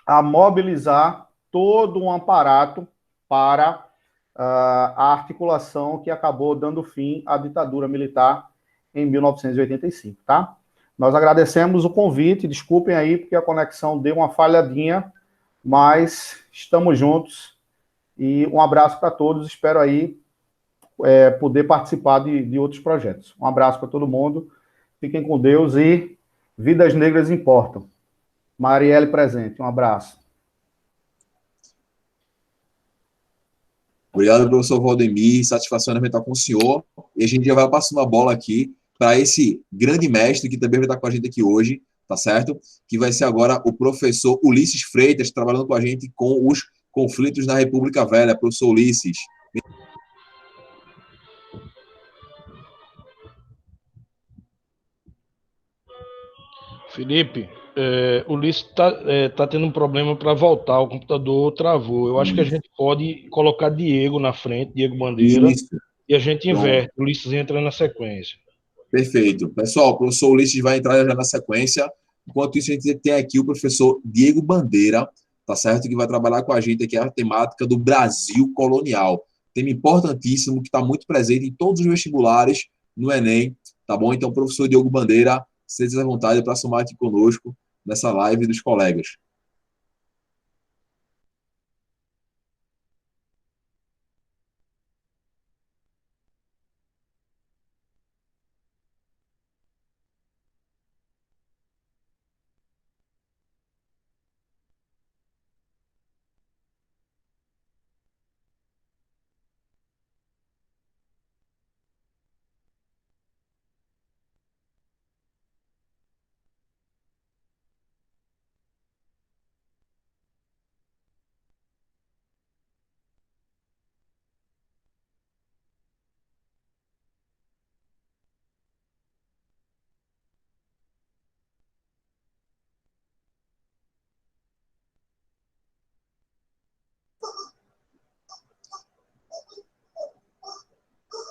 a mobilizar todo um aparato para a articulação que acabou dando fim à ditadura militar em 1985, tá? Nós agradecemos o convite, desculpem aí porque a conexão deu uma falhadinha, mas estamos juntos e um abraço para todos, espero aí poder participar de outros projetos. Um abraço para todo mundo, fiquem com Deus e vidas negras importam. Marielle presente, um abraço. Obrigado, professor Valdemir, satisfação em estar com o senhor. E a gente já vai passando a bola aqui para esse grande mestre que também vai estar com a gente aqui hoje, tá certo? Que vai ser agora o professor Ulisses Freitas, trabalhando com a gente com os conflitos na República Velha. Professor Ulisses. Felipe, o Ulisses tá tendo um problema para voltar, o computador travou. Eu acho que a gente pode colocar Diego na frente, Diego Bandeira, Isso. e a gente Pronto. inverte. O Ulisses entra na sequência. Perfeito. Pessoal, o professor Ulisses vai entrar já na sequência. Enquanto isso, a gente tem aqui o professor Diego Bandeira, tá certo? Que vai trabalhar com a gente aqui a temática do Brasil colonial. Tema importantíssimo que está muito presente em todos os vestibulares no Enem, tá bom? Então, professor Diego Bandeira, seja à vontade para somar aqui conosco nessa live dos colegas.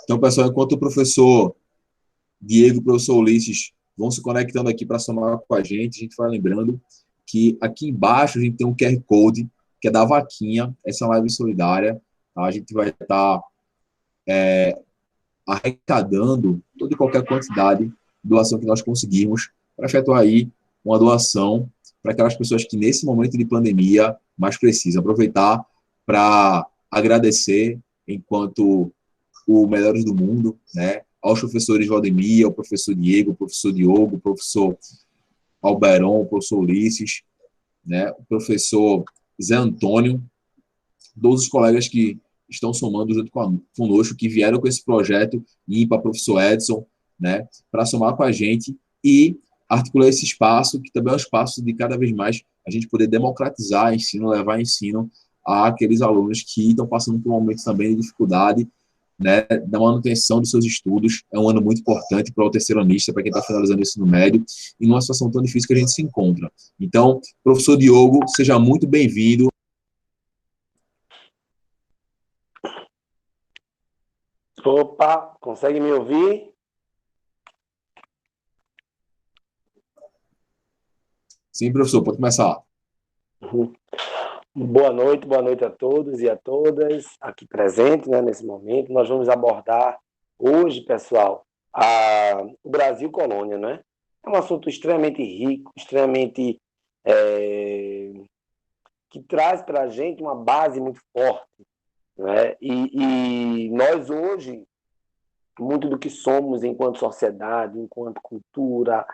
Então, pessoal, enquanto o professor Diego e o professor Ulisses vão se conectando aqui para somar com a gente vai lembrando que aqui embaixo a gente tem um QR Code, que é da vaquinha, essa live solidária. Tá? A gente vai estar arrecadando toda e qualquer quantidade de doação que nós conseguirmos para efetuar aí uma doação para aquelas pessoas que, nesse momento de pandemia, mais precisam. Aproveitar para agradecer, enquanto o Melhores do Mundo, né, aos professores Valdemir, ao professor Diego, ao professor Diogo, ao professor Alberon, ao professor Ulisses, né, o professor Zé Antônio, todos os colegas que estão somando junto conosco, que vieram com esse projeto, IMPA, professor Edson, né, para somar com a gente e articular esse espaço, que também é um espaço de cada vez mais a gente poder democratizar ensino, levar ensino àqueles alunos que estão passando por um momento também de dificuldade, né, da manutenção dos seus estudos. É um ano muito importante para o terceiranista, para quem está finalizando o ensino médio, e numa situação tão difícil que a gente se encontra. Então, professor Diogo, seja muito bem-vindo. Opa, consegue me ouvir? Sim, professor, pode começar. Boa noite a todos e a todas aqui presentes, né, nesse momento. Nós vamos abordar hoje, pessoal, o Brasil Colônia, né? É um assunto extremamente rico, extremamente que traz para a gente uma base muito forte, né? E nós hoje, muito do que somos enquanto sociedade, enquanto cultura,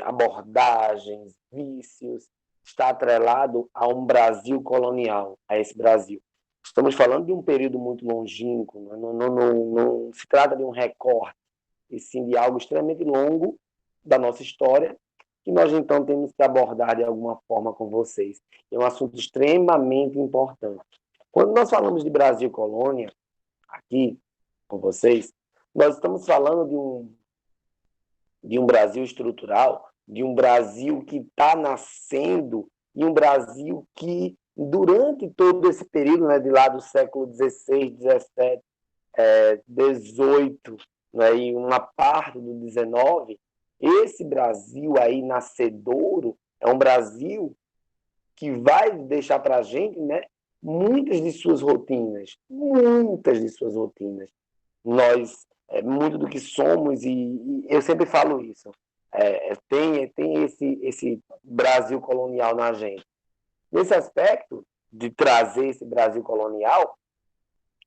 abordagens, vícios, está atrelado a um Brasil colonial, a esse Brasil. Estamos falando de um período muito longínquo, não se trata de um recorte, e sim de algo extremamente longo da nossa história, que nós então temos que abordar de alguma forma com vocês. É um assunto extremamente importante. Quando nós falamos de Brasil colônia, aqui com vocês, nós estamos falando de um Brasil estrutural, de um Brasil que está nascendo, e um Brasil que, durante todo esse período, né, de lá do século XVI, XVII, XVIII, né, e uma parte do XIX, esse Brasil aí nascedouro é um Brasil que vai deixar para a gente, né, muitas de suas rotinas. Nós, muito do que somos, e eu sempre falo isso, tem esse Brasil colonial na gente. Nesse aspecto de trazer esse Brasil colonial,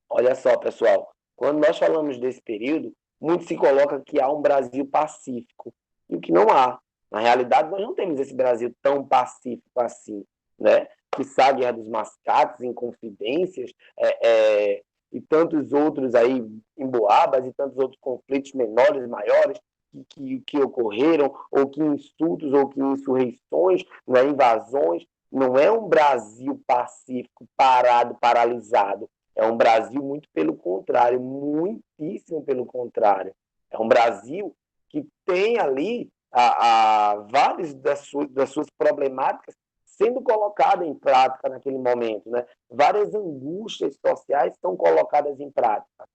olha só, pessoal, quando nós falamos desse período, muito se coloca que há um Brasil pacífico, e o que não há. Na realidade, nós não temos esse Brasil tão pacífico assim, né? Que a Guerra dos Mascates, Inconfidências, e tantos outros aí, emboabas, e tantos outros conflitos menores e maiores que ocorreram, ou que insultos, ou que insurreições, né, invasões. Não é um Brasil pacífico, parado, paralisado. É um Brasil muito pelo contrário, muitíssimo pelo contrário. É um Brasil que tem ali várias das suas problemáticas sendo colocadas em prática naquele momento, né? Várias angústias sociais são colocadas em prática.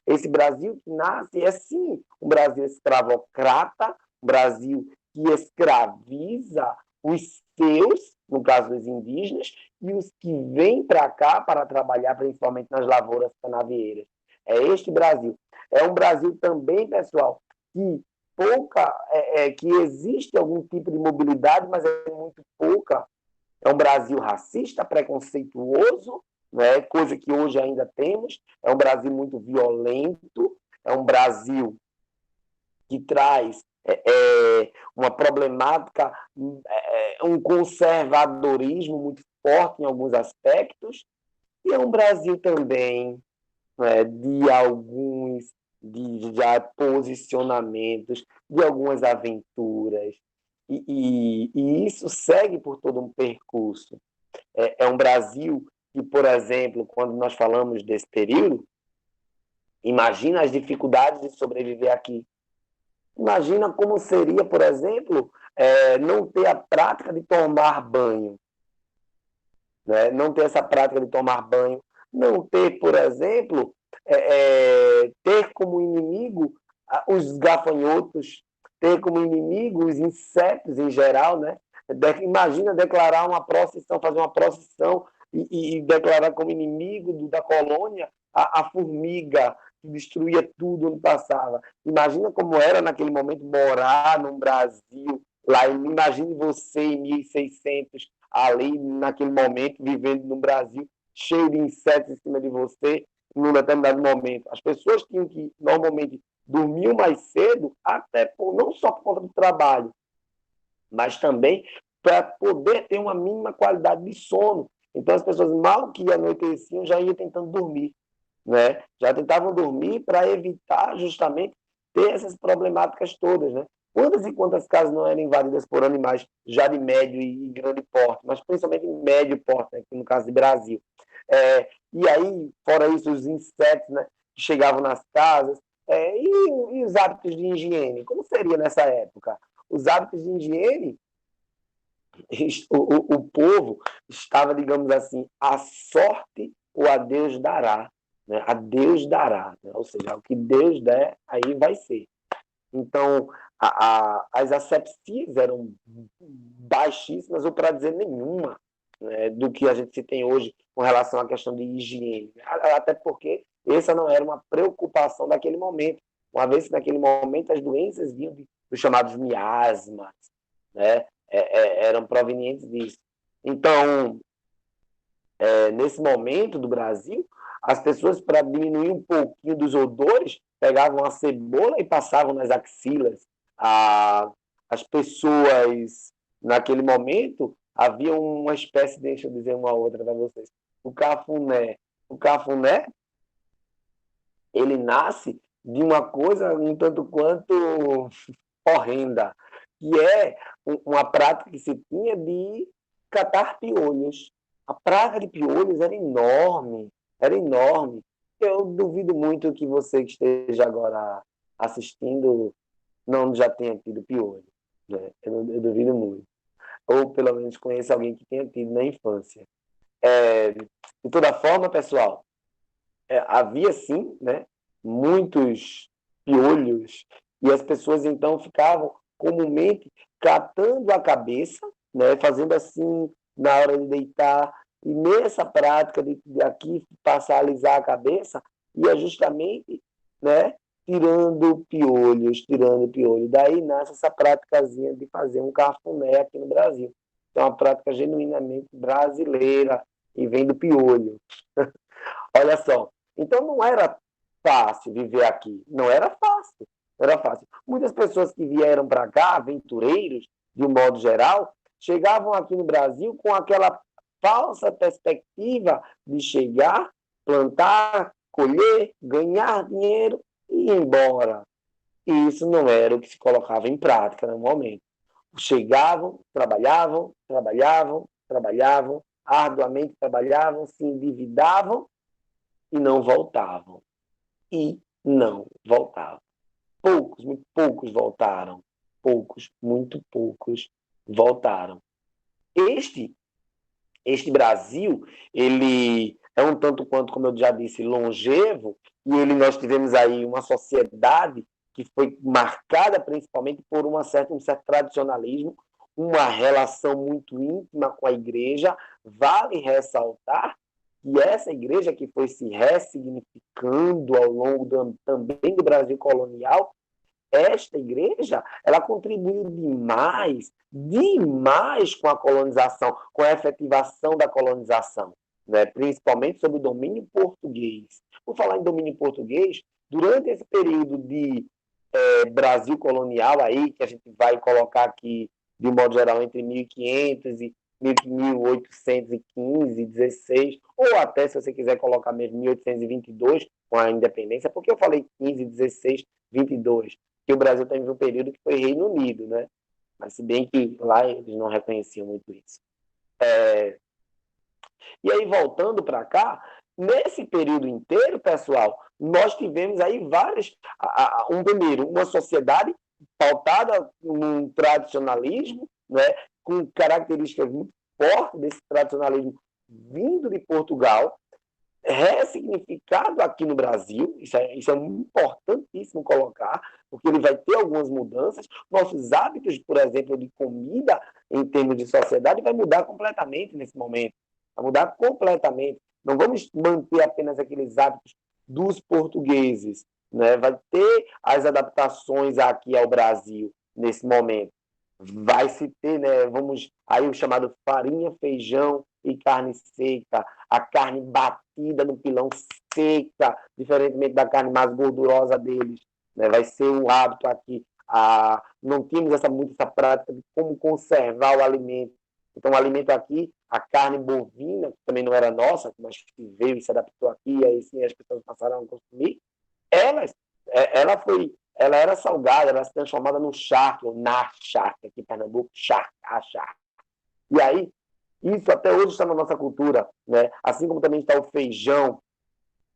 Esse Brasil que nasce é, sim, um Brasil escravocrata, um Brasil que escraviza os seus, no caso dos indígenas, e os que vêm para cá para trabalhar, principalmente nas lavouras canavieiras. É este Brasil. É um Brasil também, pessoal, que existe algum tipo de mobilidade, mas é muito pouca. É um Brasil racista, preconceituoso, né? Coisa que hoje ainda temos. É um Brasil muito violento, é um Brasil que traz uma problemática, um conservadorismo muito forte em alguns aspectos, e é um Brasil também, né, de alguns de posicionamentos, de algumas aventuras, e isso segue por todo um percurso. É um Brasil que, por exemplo, quando nós falamos desse período, imagina as dificuldades de sobreviver aqui. Imagina como seria, por exemplo, não ter a prática de tomar banho. Né? Não ter essa prática de tomar banho. Não ter, por exemplo, ter como inimigo os gafanhotos, ter como inimigo os insetos em geral, né? Imagina declarar uma procissão, fazer uma procissão e declarar como inimigo da colônia a formiga, que destruía tudo onde passava. Imagina como era naquele momento morar num Brasil Lá, imagine você em 1600, ali naquele momento, vivendo no Brasil, cheio de insetos em cima de você, num determinado momento. As pessoas tinham que, normalmente, dormir mais cedo, até não só por conta do trabalho, mas também para poder ter uma mínima qualidade de sono. Então, as pessoas, mal que anoiteciam, já iam tentando dormir, né? Já tentavam dormir para evitar, justamente, ter essas problemáticas todas, né? Quantas e quantas casas não eram invadidas por animais já de médio e grande porte, mas principalmente médio porte, né? Aqui no caso do Brasil. E aí, fora isso, os insetos, né, que chegavam nas casas, e os hábitos de higiene? Como seria nessa época? Os hábitos de higiene, o povo estava, digamos assim, a sorte ou a Deus dará. Né? A Deus dará. Né? Ou seja, o que Deus der, aí vai ser. Então, as asepsias eram baixíssimas, ou para dizer nenhuma, né, do que a gente se tem hoje com relação à questão de higiene. Até porque essa não era uma preocupação daquele momento, uma vez que naquele momento as doenças vinham dos chamados miasmas, né, eram provenientes disso. Então, nesse momento do Brasil, as pessoas, para diminuir um pouquinho dos odores, pegavam a cebola e passavam nas axilas. As pessoas, naquele momento, havia uma espécie, deixa eu dizer uma outra para vocês, o cafuné. O cafuné, ele nasce de uma coisa um tanto quanto horrenda, que é uma prática que se tinha de catar piolhos. A praga de piolhos era enorme, era enorme. Eu duvido muito que você que esteja agora assistindo não já tenha tido piolho. Né? Eu duvido muito. Ou pelo menos conheça alguém que tenha tido na infância. De toda forma, pessoal, havia sim, né, muitos piolhos, e as pessoas então ficavam comumente catando a cabeça, né, fazendo assim na hora de deitar, e nessa prática de aqui passar a alisar a cabeça, ia justamente, né, tirando piolhos. Daí nasce essa práticazinha de fazer um cafuné aqui no Brasil. É uma prática genuinamente brasileira e vem do piolho. Olha só. Então não era fácil viver aqui. Não era fácil. Não era fácil. Muitas pessoas que vieram para cá, aventureiros, de um modo geral, chegavam aqui no Brasil com aquela falsa perspectiva de chegar, plantar, colher, ganhar dinheiro e ir embora. E isso não era o que se colocava em prática no momento. Chegavam, trabalhavam, arduamente trabalhavam, se endividavam e não voltavam. Poucos, muito poucos voltaram. Muito poucos voltaram. Este Brasil, ele é um tanto quanto, como eu já disse, longevo, e nós tivemos aí uma sociedade que foi marcada principalmente por um certo tradicionalismo, uma relação muito íntima com a igreja. Vale ressaltar que essa igreja que foi se ressignificando ao longo também do Brasil colonial, esta igreja, ela contribuiu demais com a colonização, com a efetivação da colonização, né? Principalmente sob o domínio português. Por falar em domínio português, durante esse período de Brasil colonial, aí, que a gente vai colocar aqui, de um modo geral, entre 1500 e 1815, 16, ou até, se você quiser colocar mesmo 1822, com a independência, porque eu falei 15, 16, 22, que o Brasil teve um período que foi Reino Unido, né? Mas se bem que lá eles não reconheciam muito isso. E aí, voltando para cá, nesse período inteiro, pessoal, nós tivemos aí primeiro, uma sociedade pautada num tradicionalismo, né, com características muito fortes desse tradicionalismo vindo de Portugal, ressignificado aqui no Brasil. Isso é importantíssimo colocar, porque ele vai ter algumas mudanças. Nossos hábitos, por exemplo, de comida, em termos de sociedade, vai mudar completamente nesse momento. Vai mudar completamente. Não vamos manter apenas aqueles hábitos dos portugueses, né? Vai ter as adaptações aqui ao Brasil nesse momento. vai se ter, né, vamos, aí o chamado farinha, feijão e carne seca, a carne batida no pilão seca, diferentemente da carne mais gordurosa deles, né, vai ser um hábito aqui. Não tínhamos muito essa prática de como conservar o alimento. Então, o alimento aqui, a carne bovina, que também não era nossa, mas que veio e se adaptou aqui, aí sim as pessoas passaram a consumir, ela era salgada, ela era transformada no charque, ou na charque, aqui em Pernambuco, charque, a charque. E aí, isso até hoje está na nossa cultura, né? Assim como também está o feijão,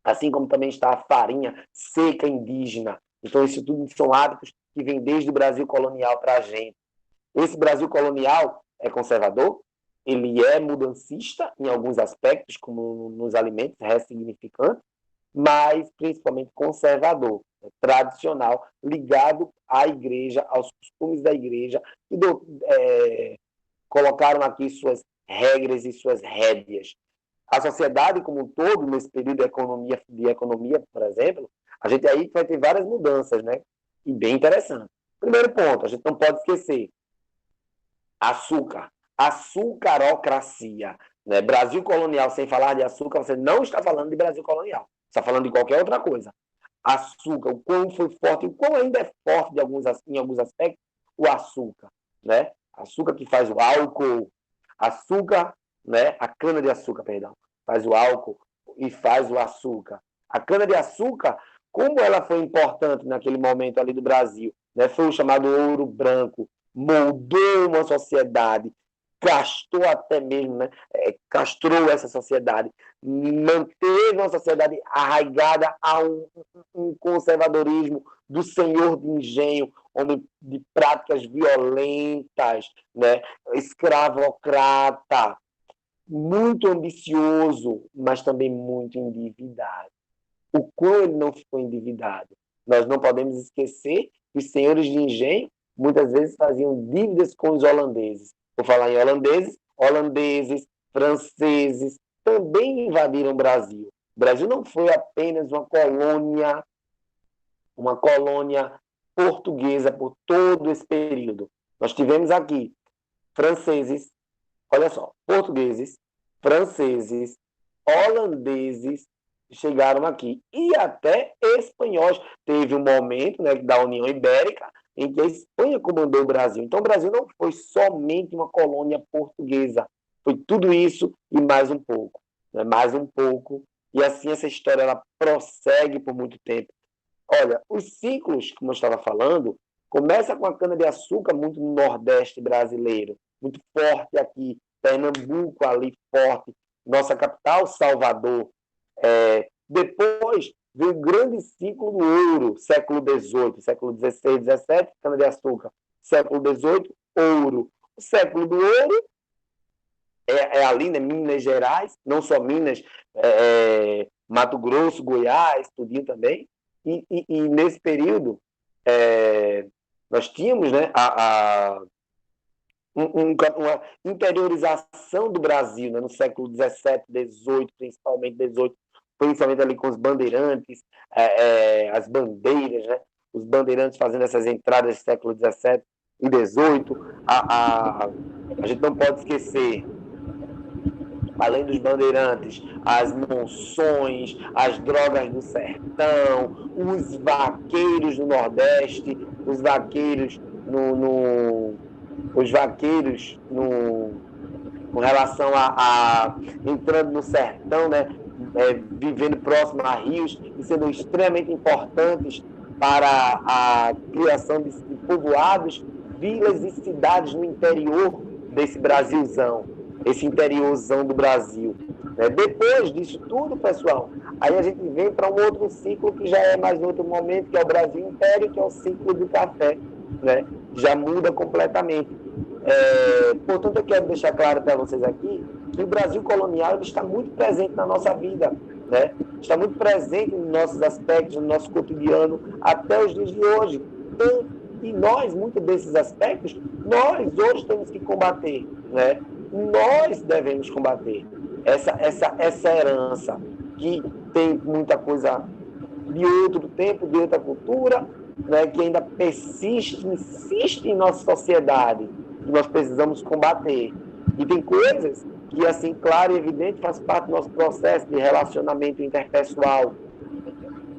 assim como também está a farinha seca indígena. Então, isso tudo são hábitos que vêm desde o Brasil colonial para a gente. Esse Brasil colonial é conservador, ele é mudancista em alguns aspectos, como nos alimentos, ressignificante, mas principalmente conservador, tradicional, ligado à igreja, aos costumes da igreja, que colocaram aqui suas regras e suas rédeas. A sociedade como um todo, nesse período de economia, por exemplo, a gente aí vai ter várias mudanças, né? E bem interessante. Primeiro ponto, a gente não pode esquecer, açúcar, açucarocracia. Né? Brasil colonial, sem falar de açúcar, você não está falando de Brasil colonial. Você está falando de qualquer outra coisa. Açúcar, o quão foi forte, o quão ainda é forte em alguns aspectos, o açúcar. Né? Açúcar que faz o álcool, açúcar, né? A cana-de-açúcar, perdão, faz o álcool e faz o açúcar. A cana-de-açúcar, como ela foi importante naquele momento ali do Brasil, né? Foi o chamado ouro branco, moldou uma sociedade, castrou até mesmo, né? Castrou essa sociedade, manteve uma sociedade arraigada a um conservadorismo do senhor de engenho, homem de práticas violentas, né? Escravocrata, muito ambicioso, mas também muito endividado. O quão ele não ficou endividado? Nós não podemos esquecer que os senhores de engenho muitas vezes faziam dívidas com os holandeses. Vou falar em holandeses, franceses, também invadiram o Brasil. O Brasil não foi apenas uma colônia portuguesa por todo esse período. Nós tivemos aqui franceses, olha só, portugueses, franceses, holandeses chegaram aqui e até espanhóis. Teve um momento, né, da União Ibérica em que a Espanha comandou o Brasil. Então, o Brasil não foi somente uma colônia portuguesa. Foi tudo isso e mais um pouco. Né? Mais um pouco. E assim essa história ela prossegue por muito tempo. Olha, os ciclos, como eu estava falando, começa com a cana-de-açúcar muito no Nordeste brasileiro. Muito forte aqui. Pernambuco ali forte. Nossa capital, Salvador. Depois veio o grande ciclo do ouro, século XVIII, século XVI, XVII, cana-de-açúcar. Século XVIII, ouro. O século do ouro é ali, né, Minas Gerais, não só Minas, Mato Grosso, Goiás, tudinho também. E nesse período, nós tínhamos, né, uma interiorização do Brasil, né, no século XVII, XVIII, principalmente ali com os bandeirantes, as bandeiras, né, os bandeirantes fazendo essas entradas do século XVII e XVIII. A gente não pode esquecer, além dos bandeirantes, as monções, as drogas do sertão, os vaqueiros do Nordeste, os vaqueiros com relação a entrando no sertão, né, vivendo próximo a rios e sendo extremamente importantes para a criação de povoados, vilas e cidades no interior desse Brasilzão, esse interiorzão do Brasil. Depois disso tudo, pessoal, aí a gente vem para um outro ciclo que já é mais outro momento, que é o Brasil Império, que é o ciclo do café, né? Já muda completamente. Portanto, eu quero deixar claro para vocês aqui que o Brasil colonial ele está muito presente na nossa vida, né? Está muito presente nos nossos aspectos, no nosso cotidiano, até os dias de hoje. E nós, muitos desses aspectos, nós hoje temos que combater, né? Nós devemos combater essa herança que tem muita coisa de outro tempo, de outra cultura, né, que ainda persiste, insiste em nossa sociedade, que nós precisamos combater. E tem coisas que, assim, claro e evidente, faz parte do nosso processo de relacionamento interpessoal.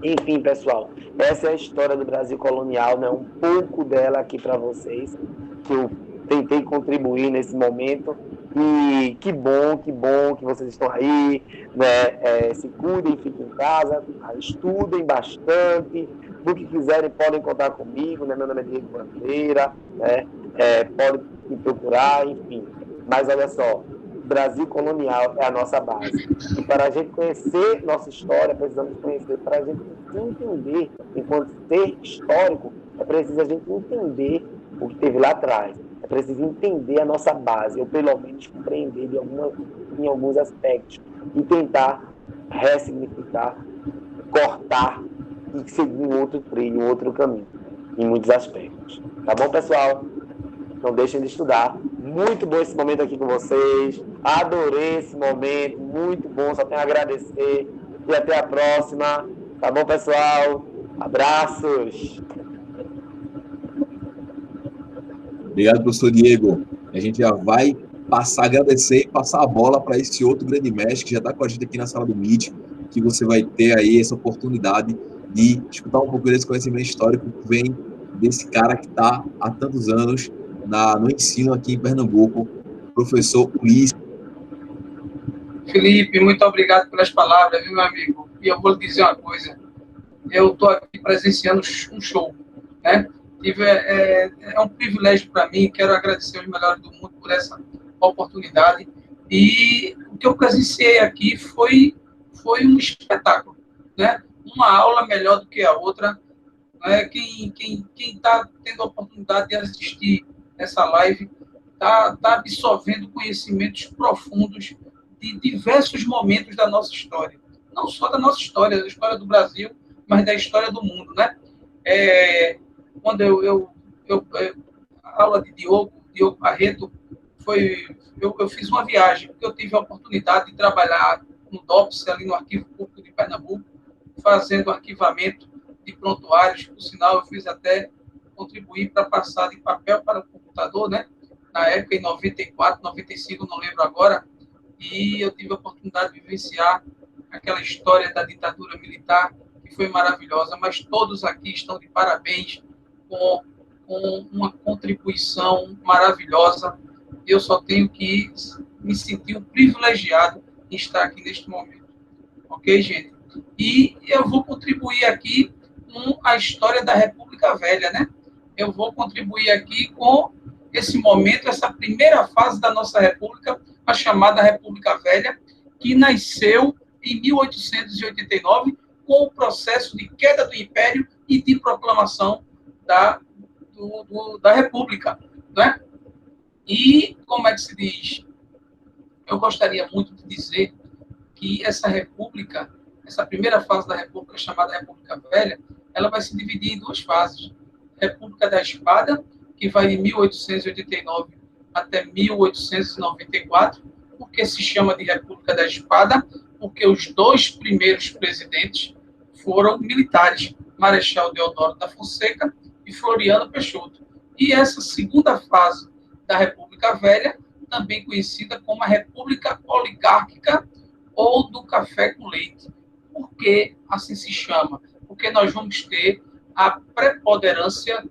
Enfim, pessoal, essa é a história do Brasil colonial, né? Um pouco dela aqui para vocês, que eu tentei contribuir nesse momento. E que bom que vocês estão aí, né? Se cuidem, fiquem em casa, estudem bastante. Do que quiserem, podem contar comigo, né? Meu nome é Diego Bandeira, né? Podem me procurar, enfim. Mas olha só, Brasil colonial é a nossa base. E para a gente conhecer nossa história, precisamos conhecer. Para a gente entender, enquanto ser histórico, é preciso a gente entender o que teve lá atrás. É preciso entender a nossa base, ou pelo menos compreender em alguns aspectos. E tentar ressignificar, cortar e seguir um outro trilho, um outro caminho, em muitos aspectos. Tá bom, pessoal? Não deixem de estudar. Muito bom esse momento aqui com vocês. Adorei esse momento. Muito bom. Só tenho a agradecer. E até a próxima. Tá bom, pessoal? Abraços. Obrigado, professor Diego. A gente já vai agradecer e passar a bola para esse outro grande mestre que já está com a gente aqui na sala do Meet, que você vai ter aí essa oportunidade de escutar um pouco desse conhecimento histórico que vem desse cara que está há tantos anos no ensino aqui em Pernambuco, professor Ulisses. Felipe, muito obrigado pelas palavras, viu, meu amigo? E eu vou lhe dizer uma coisa. Eu estou aqui presenciando um show, né? É um privilégio para mim, quero agradecer aos melhores do mundo por essa oportunidade. E o que eu presenciei aqui foi um espetáculo, né? Uma aula melhor do que a outra. Né? Quem está tendo a oportunidade de assistir essa live está absorvendo conhecimentos profundos de diversos momentos da nossa história. Não só da nossa história, da história do Brasil, mas da história do mundo, né? Quando a aula de Diogo Barreto eu fiz uma viagem, porque eu tive a oportunidade de trabalhar no DOPS, ali no Arquivo Público de Pernambuco, fazendo arquivamento de prontuários. Por sinal, eu fiz até contribuir para passar de papel para o computador, né? Na época, em 94, 95, não lembro agora, e eu tive a oportunidade de vivenciar aquela história da ditadura militar, que foi maravilhosa, mas todos aqui estão de parabéns com uma contribuição maravilhosa. Eu só tenho que me sentir um privilegiado em estar aqui neste momento. Ok, gente? E eu vou contribuir aqui com a história da República Velha, né? Eu vou contribuir aqui com esse momento, essa primeira fase da nossa República, a chamada República Velha, que nasceu em 1889, com o processo de queda do Império e de proclamação da República, né? E, como é que se diz? Eu gostaria muito de dizer que essa República, essa primeira fase da República, chamada República Velha, ela vai se dividir em duas fases. República da Espada, que vai de 1889 até 1894, porque se chama de República da Espada, porque os dois primeiros presidentes foram militares, Marechal Deodoro da Fonseca e Floriano Peixoto. E essa segunda fase da República Velha, também conhecida como a República Oligárquica ou do café com leite. Por que assim se chama? Porque nós vamos ter a preponderância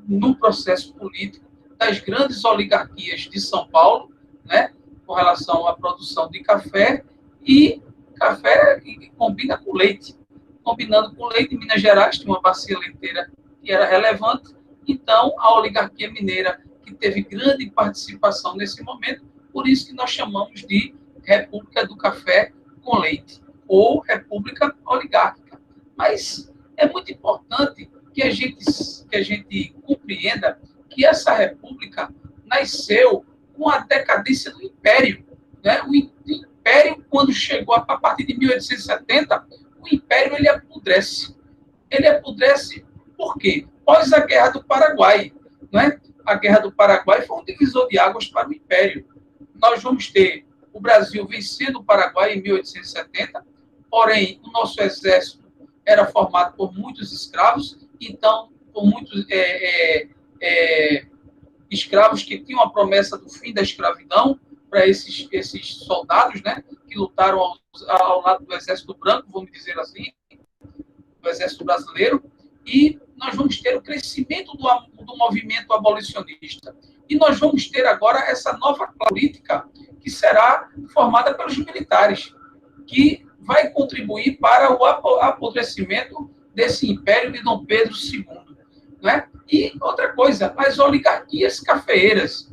no processo político das grandes oligarquias de São Paulo, né, com relação à produção de café, e café combina com leite. Combinando com leite, em Minas Gerais tinha uma bacia leiteira que era relevante, então a oligarquia mineira, que teve grande participação nesse momento, por isso que nós chamamos de República do Café com Leite, ou República Oligárquica. Mas é muito importante que a gente compreenda que essa república nasceu com a decadência do Império, né? O Império, quando chegou a partir de 1870, o Império ele apodrece. Ele apodrece por quê? Após a Guerra do Paraguai, né? A Guerra do Paraguai foi um divisor de águas para o Império. Nós vamos ter o Brasil vencendo o Paraguai em 1870, porém, o nosso exército era formado por muitos escravos, então muitos escravos que tinham a promessa do fim da escravidão para esses soldados, né, que lutaram ao lado do Exército Branco, vamos dizer assim, do Exército Brasileiro, e nós vamos ter o crescimento do movimento abolicionista. E nós vamos ter agora essa nova política que será formada pelos militares, que vai contribuir para o apodrecimento desse império de Dom Pedro II. Né? E outra coisa, as oligarquias cafeeiras.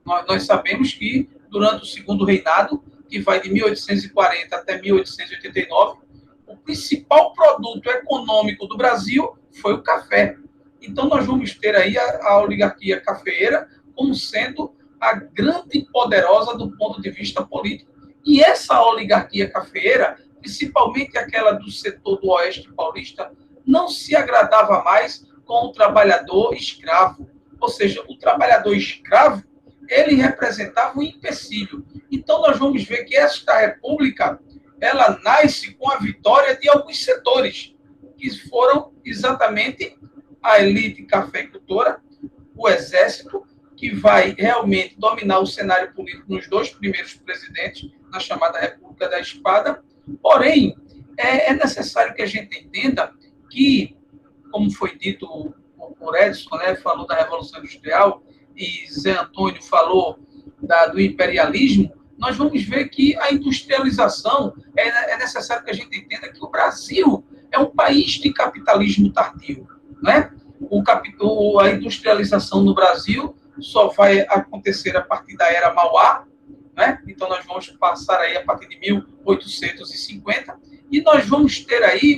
Nós sabemos que, durante o segundo reinado, que vai de 1840 até 1889, o principal produto econômico do Brasil foi o café. Então, nós vamos ter aí a oligarquia cafeeira como sendo a grande e poderosa do ponto de vista político. E essa oligarquia cafeeira, principalmente aquela do setor do Oeste Paulista, não se agradava mais com o trabalhador escravo. Ou seja, o trabalhador escravo, ele representava um empecilho. Então, nós vamos ver que esta república, ela nasce com a vitória de alguns setores, que foram exatamente a elite cafeicultora, o exército, que vai realmente dominar o cenário político nos dois primeiros presidentes, na chamada República da Espada. Porém, é necessário que a gente entenda que, como foi dito por Edson, né, falou da Revolução Industrial, e Zé Antônio falou do imperialismo, nós vamos ver que a industrialização, é necessário que a gente entenda que o Brasil é um país de capitalismo tardio. Né? A industrialização no Brasil só vai acontecer a partir da Era Mauá, né? Então nós vamos passar aí a partir de 1850, e nós vamos ter aí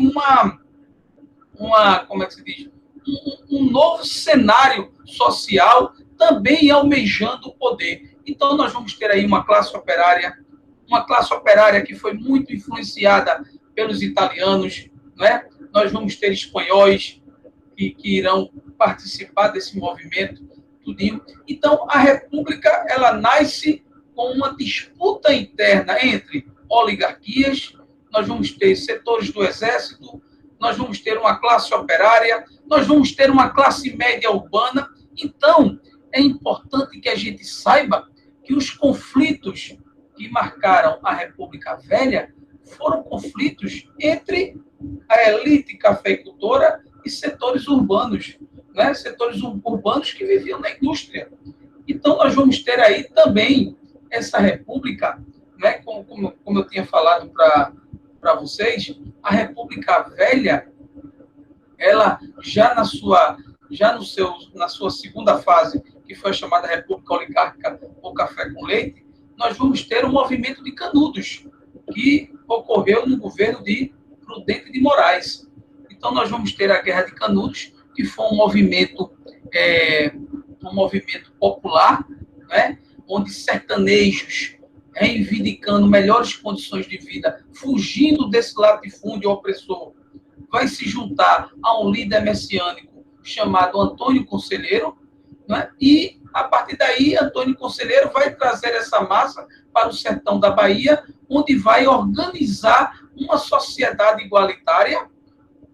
como é que se diz? Um novo cenário social também almejando o poder. Então nós vamos ter aí uma classe operária que foi muito influenciada pelos italianos, né? Nós vamos ter espanhóis que irão participar desse movimento, tudinho. Então, a República, ela nasce com uma disputa interna entre oligarquias, nós vamos ter setores do exército, nós vamos ter uma classe operária, nós vamos ter uma classe média urbana. Então, é importante que a gente saiba que os conflitos que marcaram a República Velha foram conflitos entre a elite cafeicultora e setores urbanos, né? Setores urbanos que viviam na indústria. Então, nós vamos ter aí também essa república, né? Como eu tinha falado para vocês, a República Velha, ela na sua segunda fase, que foi a chamada República Oligárquica ou Café com Leite, nós vamos ter um movimento de Canudos, que ocorreu no governo de Prudente de Moraes. Então, nós vamos ter a Guerra de Canudos, que foi um movimento popular, né, onde sertanejos reivindicando melhores condições de vida, fugindo desse latifúndio opressor, vai se juntar a um líder messiânico chamado Antônio Conselheiro, né, e, a partir daí, Antônio Conselheiro vai trazer essa massa para o sertão da Bahia, onde vai organizar uma sociedade igualitária,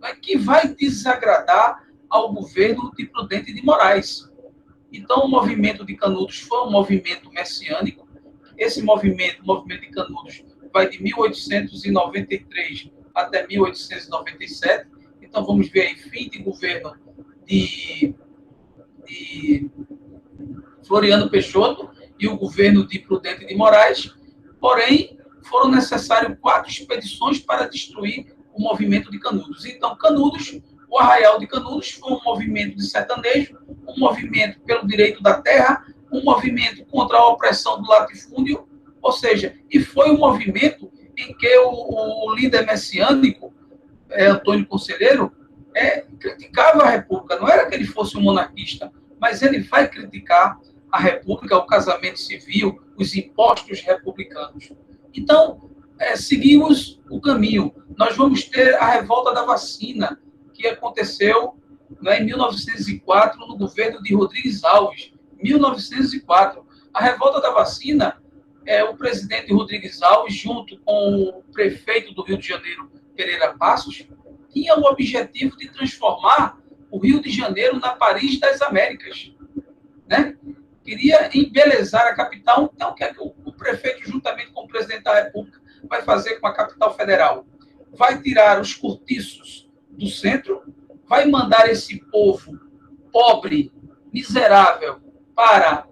né, que vai desagradar ao governo de Prudente de Moraes. Então, o movimento de Canudos foi um movimento messiânico. Esse movimento de Canudos, vai de 1893 até 1897. Então, vamos ver aí fim de governo de Floriano Peixoto e o governo de Prudente de Moraes. Porém, foram necessárias 4 expedições para destruir o movimento de Canudos. Então, Canudos, o Arraial de Canudos, foi um movimento de sertanejo, um movimento pelo direito da terra, um movimento contra a opressão do latifúndio, ou seja, e foi um movimento em que o líder messiânico, Antônio Conselheiro, criticava a República. Não era que ele fosse um monarquista, mas ele vai criticar a República, o casamento civil, os impostos republicanos. Então, seguimos o caminho. Nós vamos ter a revolta da vacina, que aconteceu, né, em 1904, no governo de Rodrigues Alves. 1904. A revolta da vacina, o presidente Rodrigues Alves, junto com o prefeito do Rio de Janeiro, Pereira Passos, tinha o objetivo de transformar o Rio de Janeiro na Paris das Américas, né? Queria embelezar a capital. Então, o que é que o prefeito, juntamente com o presidente da República, vai fazer com a capital federal? Vai tirar os cortiços do centro, vai mandar esse povo pobre, miserável, para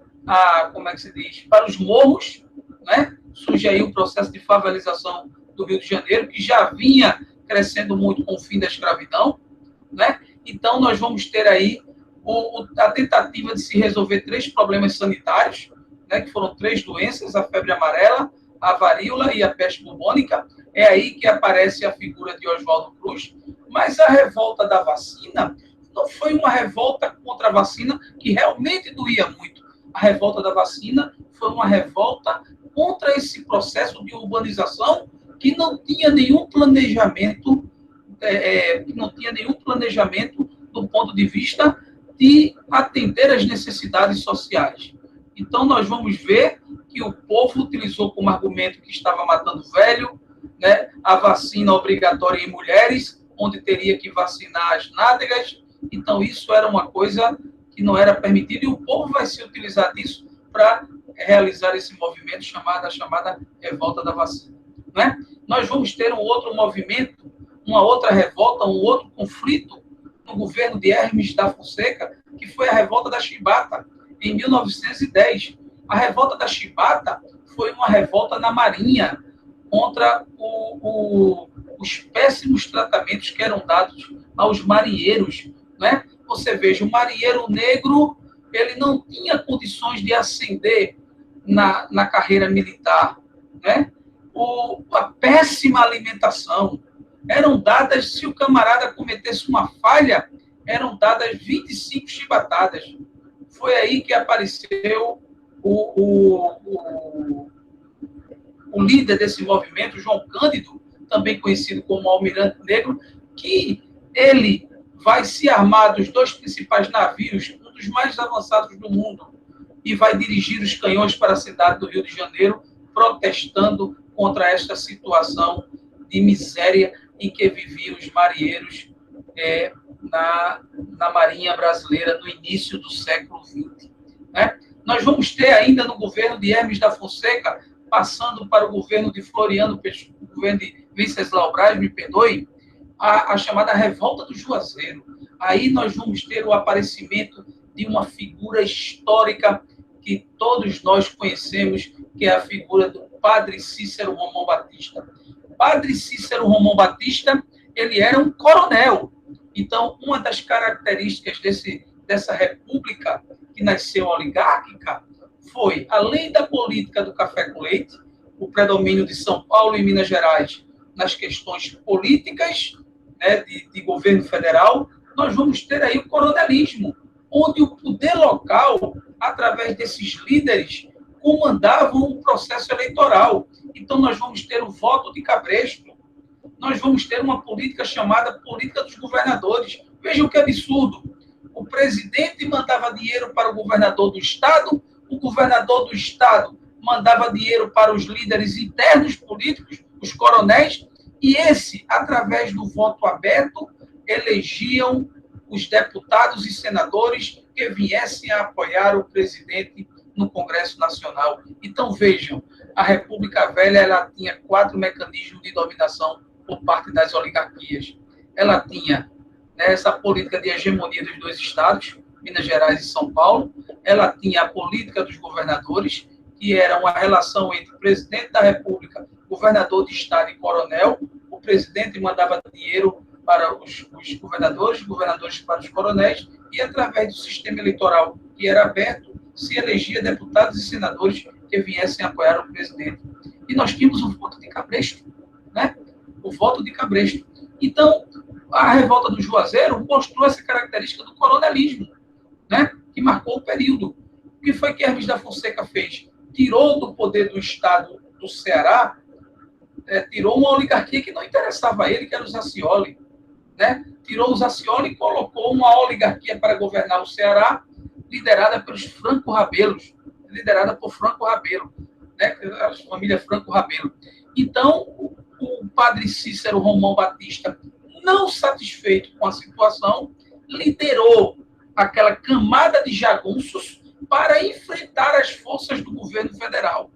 como é que se diz? Para os morros, né? Surge aí o processo de favelização do Rio de Janeiro, que já vinha crescendo muito com o fim da escravidão, né? Então, nós vamos ter aí a tentativa de se resolver 3 problemas sanitários, né, que foram 3 doenças, a febre amarela, a varíola e a peste bubônica. É aí que aparece a figura de Oswaldo Cruz. Mas a revolta da vacina não foi uma revolta contra a vacina que realmente doía muito. A revolta da vacina foi uma revolta contra esse processo de urbanização que não tinha nenhum planejamento, do ponto de vista de atender às necessidades sociais. Então, nós vamos ver que o povo utilizou como argumento que estava matando velho, né, a vacina obrigatória em mulheres, onde teria que vacinar as nádegas. Então, isso era uma coisa que não era permitida, e o povo vai se utilizar disso para realizar esse movimento chamada revolta da vacina. Né? Nós vamos ter um outro movimento, uma outra revolta, um outro conflito no governo de Hermes da Fonseca, que foi a revolta da Chibata, em 1910. A revolta da Chibata foi uma revolta na Marinha contra os péssimos tratamentos que eram dados aos marinheiros. Né? Você veja, o marinheiro negro, ele não tinha condições de ascender na carreira militar. Né? A péssima alimentação, eram dadas, se o camarada cometesse uma falha, eram dadas 25 chibatadas. Foi aí que apareceu o líder desse movimento, João Cândido, também conhecido como Almirante Negro, que ele vai se armar dos 2 principais navios, um dos mais avançados do mundo, e vai dirigir os canhões para a cidade do Rio de Janeiro, protestando contra esta situação de miséria em que viviam os marinheiros na Marinha Brasileira no início do século XX. Né? Nós vamos ter ainda no governo de Hermes da Fonseca, passando para o governo de Floriano Peixoto, o governo de Venceslau Braz, me perdoe, a chamada revolta do Juazeiro. Aí nós vamos ter o aparecimento de uma figura histórica que todos nós conhecemos, que é a figura do Padre Cícero Romão Batista. Padre Cícero Romão Batista, ele era um coronel. Então, uma das características dessa república que nasceu oligárquica foi, além da política do café com leite, o predomínio de São Paulo e Minas Gerais nas questões políticas, né, de governo federal, nós vamos ter aí o coronelismo, onde o poder local, através desses líderes, comandavam o processo eleitoral. Então, nós vamos ter o voto de cabresto, nós vamos ter uma política chamada política dos governadores. Vejam que absurdo. O presidente mandava dinheiro para o governador do estado, o governador do estado mandava dinheiro para os líderes internos políticos, os coronéis, e esse, através do voto aberto, elegiam os deputados e senadores que viessem a apoiar o presidente no Congresso Nacional. Então, vejam, a República Velha ela tinha 4 mecanismos de dominação por parte das oligarquias. Ela tinha, né, essa política de hegemonia dos 2 estados, Minas Gerais e São Paulo. Ela tinha a política dos governadores, que era uma relação entre o presidente da República, governador de estado e coronel. O presidente mandava dinheiro para os governadores, os governadores para os coronéis, e através do sistema eleitoral que era aberto, se elegia deputados e senadores que viessem apoiar o presidente. E nós tínhamos o voto de cabresto, né? O voto de cabresto. Então, a revolta do Juazeiro mostrou essa característica do coronelismo, né? Que marcou o período. O que foi que Hermes da Fonseca fez? Tirou do poder do estado do Ceará, tirou uma oligarquia que não interessava a ele, que era o Zacioli, né? Tirou o Zacioli e colocou uma oligarquia para governar o Ceará, liderada pelos Franco Rabelos, liderada por Franco Rabelo, né? A família Franco Rabelo. Então, o padre Cícero Romão Batista, não satisfeito com a situação, liderou aquela camada de jagunços para enfrentar as forças do governo federal.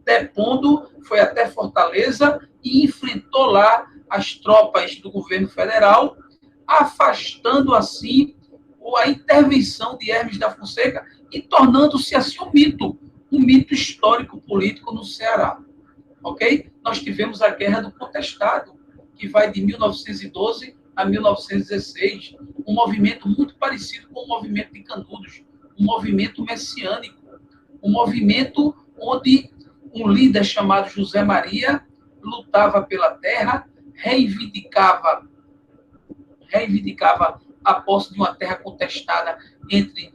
Depondo, foi até Fortaleza e enfrentou lá as tropas do governo federal, afastando assim a intervenção de Hermes da Fonseca e tornando-se assim um mito histórico-político no Ceará. Ok? Nós tivemos a Guerra do Contestado, que vai de 1912 a 1916, um movimento muito parecido com o movimento de Canudos, um movimento messiânico, um movimento onde um líder chamado José Maria lutava pela terra, reivindicava a posse de uma terra contestada entre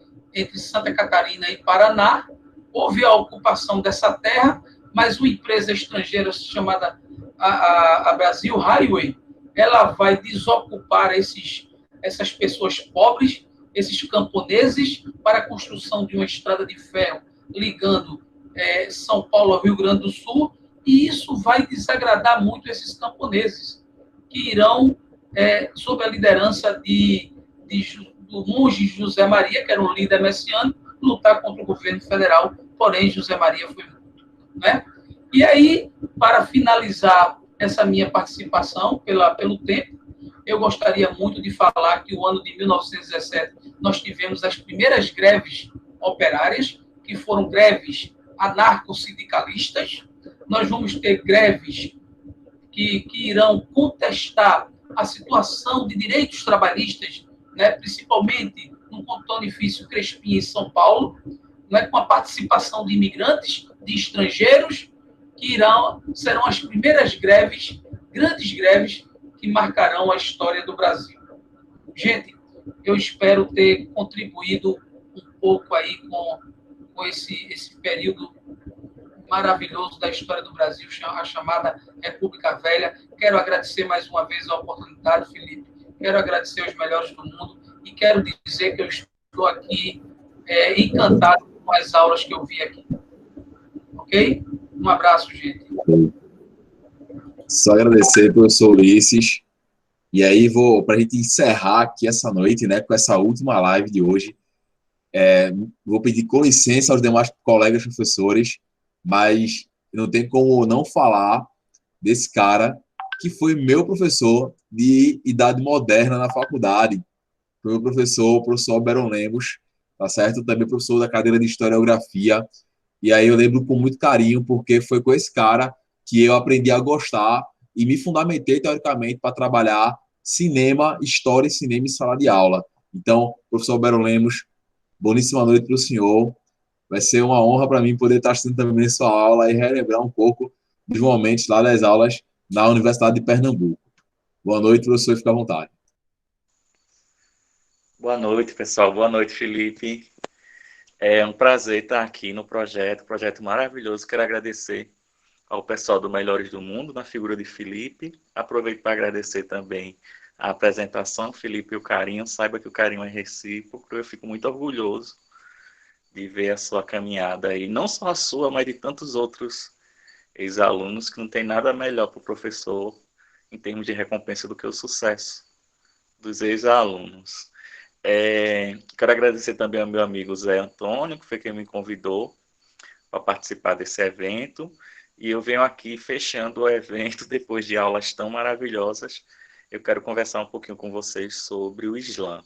Santa Catarina e Paraná. Houve a ocupação dessa terra, mas uma empresa estrangeira chamada a Brasil Highway, ela vai desocupar essas pessoas pobres, esses camponeses, para a construção de uma estrada de ferro ligando São Paulo ao Rio Grande do Sul, e isso vai desagradar muito esses camponeses, que irão, sob a liderança do monge José Maria, que era um líder messiânico, lutar contra o governo federal, porém José Maria foi morto. Né? E aí, para finalizar essa minha participação pelo tempo, eu gostaria muito de falar que o ano de 1917 nós tivemos as primeiras greves operárias, que foram greves anarco-sindicalistas. Nós vamos ter greves que irão contestar a situação de direitos trabalhistas, né, principalmente no Contonifício Crespim, em São Paulo, né, com a participação de imigrantes, de estrangeiros, que serão as primeiras greves, grandes greves, que marcarão a história do Brasil. Gente, eu espero ter contribuído um pouco aí com esse período maravilhoso da história do Brasil, a chamada República Velha. Quero agradecer mais uma vez a oportunidade, Felipe. Quero agradecer aos melhores do mundo e quero dizer que eu estou aqui encantado com as aulas que eu vi aqui. Ok? Um abraço, gente. Só agradecer, professor Ulisses. E aí, para a gente encerrar aqui essa noite, né, com essa última live de hoje, vou pedir com licença aos demais colegas professores, mas não tem como não falar desse cara que foi meu professor de Idade Moderna na faculdade. Foi o professor Alberon Lemos, tá certo? Também professor da cadeira de Historiografia. E aí eu lembro com muito carinho, porque foi com esse cara que eu aprendi a gostar e me fundamentei, teoricamente, para trabalhar cinema, história e cinema em sala de aula. Então, professor Alberon Lemos, boníssima noite para o senhor. Vai ser uma honra para mim poder estar assistindo também sua aula e relembrar um pouco dos momentos lá das aulas na Universidade de Pernambuco. Boa noite, professor, fique à vontade. Boa noite, pessoal. Boa noite, Felipe. É um prazer estar aqui no projeto maravilhoso. Quero agradecer ao pessoal do Melhores do Mundo, na figura de Felipe. Aproveito para agradecer também a apresentação, Felipe, e o carinho. Saiba que o carinho é recíproco. Eu fico muito orgulhoso de ver a sua caminhada aí. Não só a sua, mas de tantos outros ex-alunos, que não tem nada melhor para o professor em termos de recompensa do que o sucesso dos ex-alunos. Quero agradecer também ao meu amigo Zé Antônio, que foi quem me convidou para participar desse evento. E eu venho aqui fechando o evento depois de aulas tão maravilhosas. Eu quero conversar um pouquinho com vocês sobre o Islã.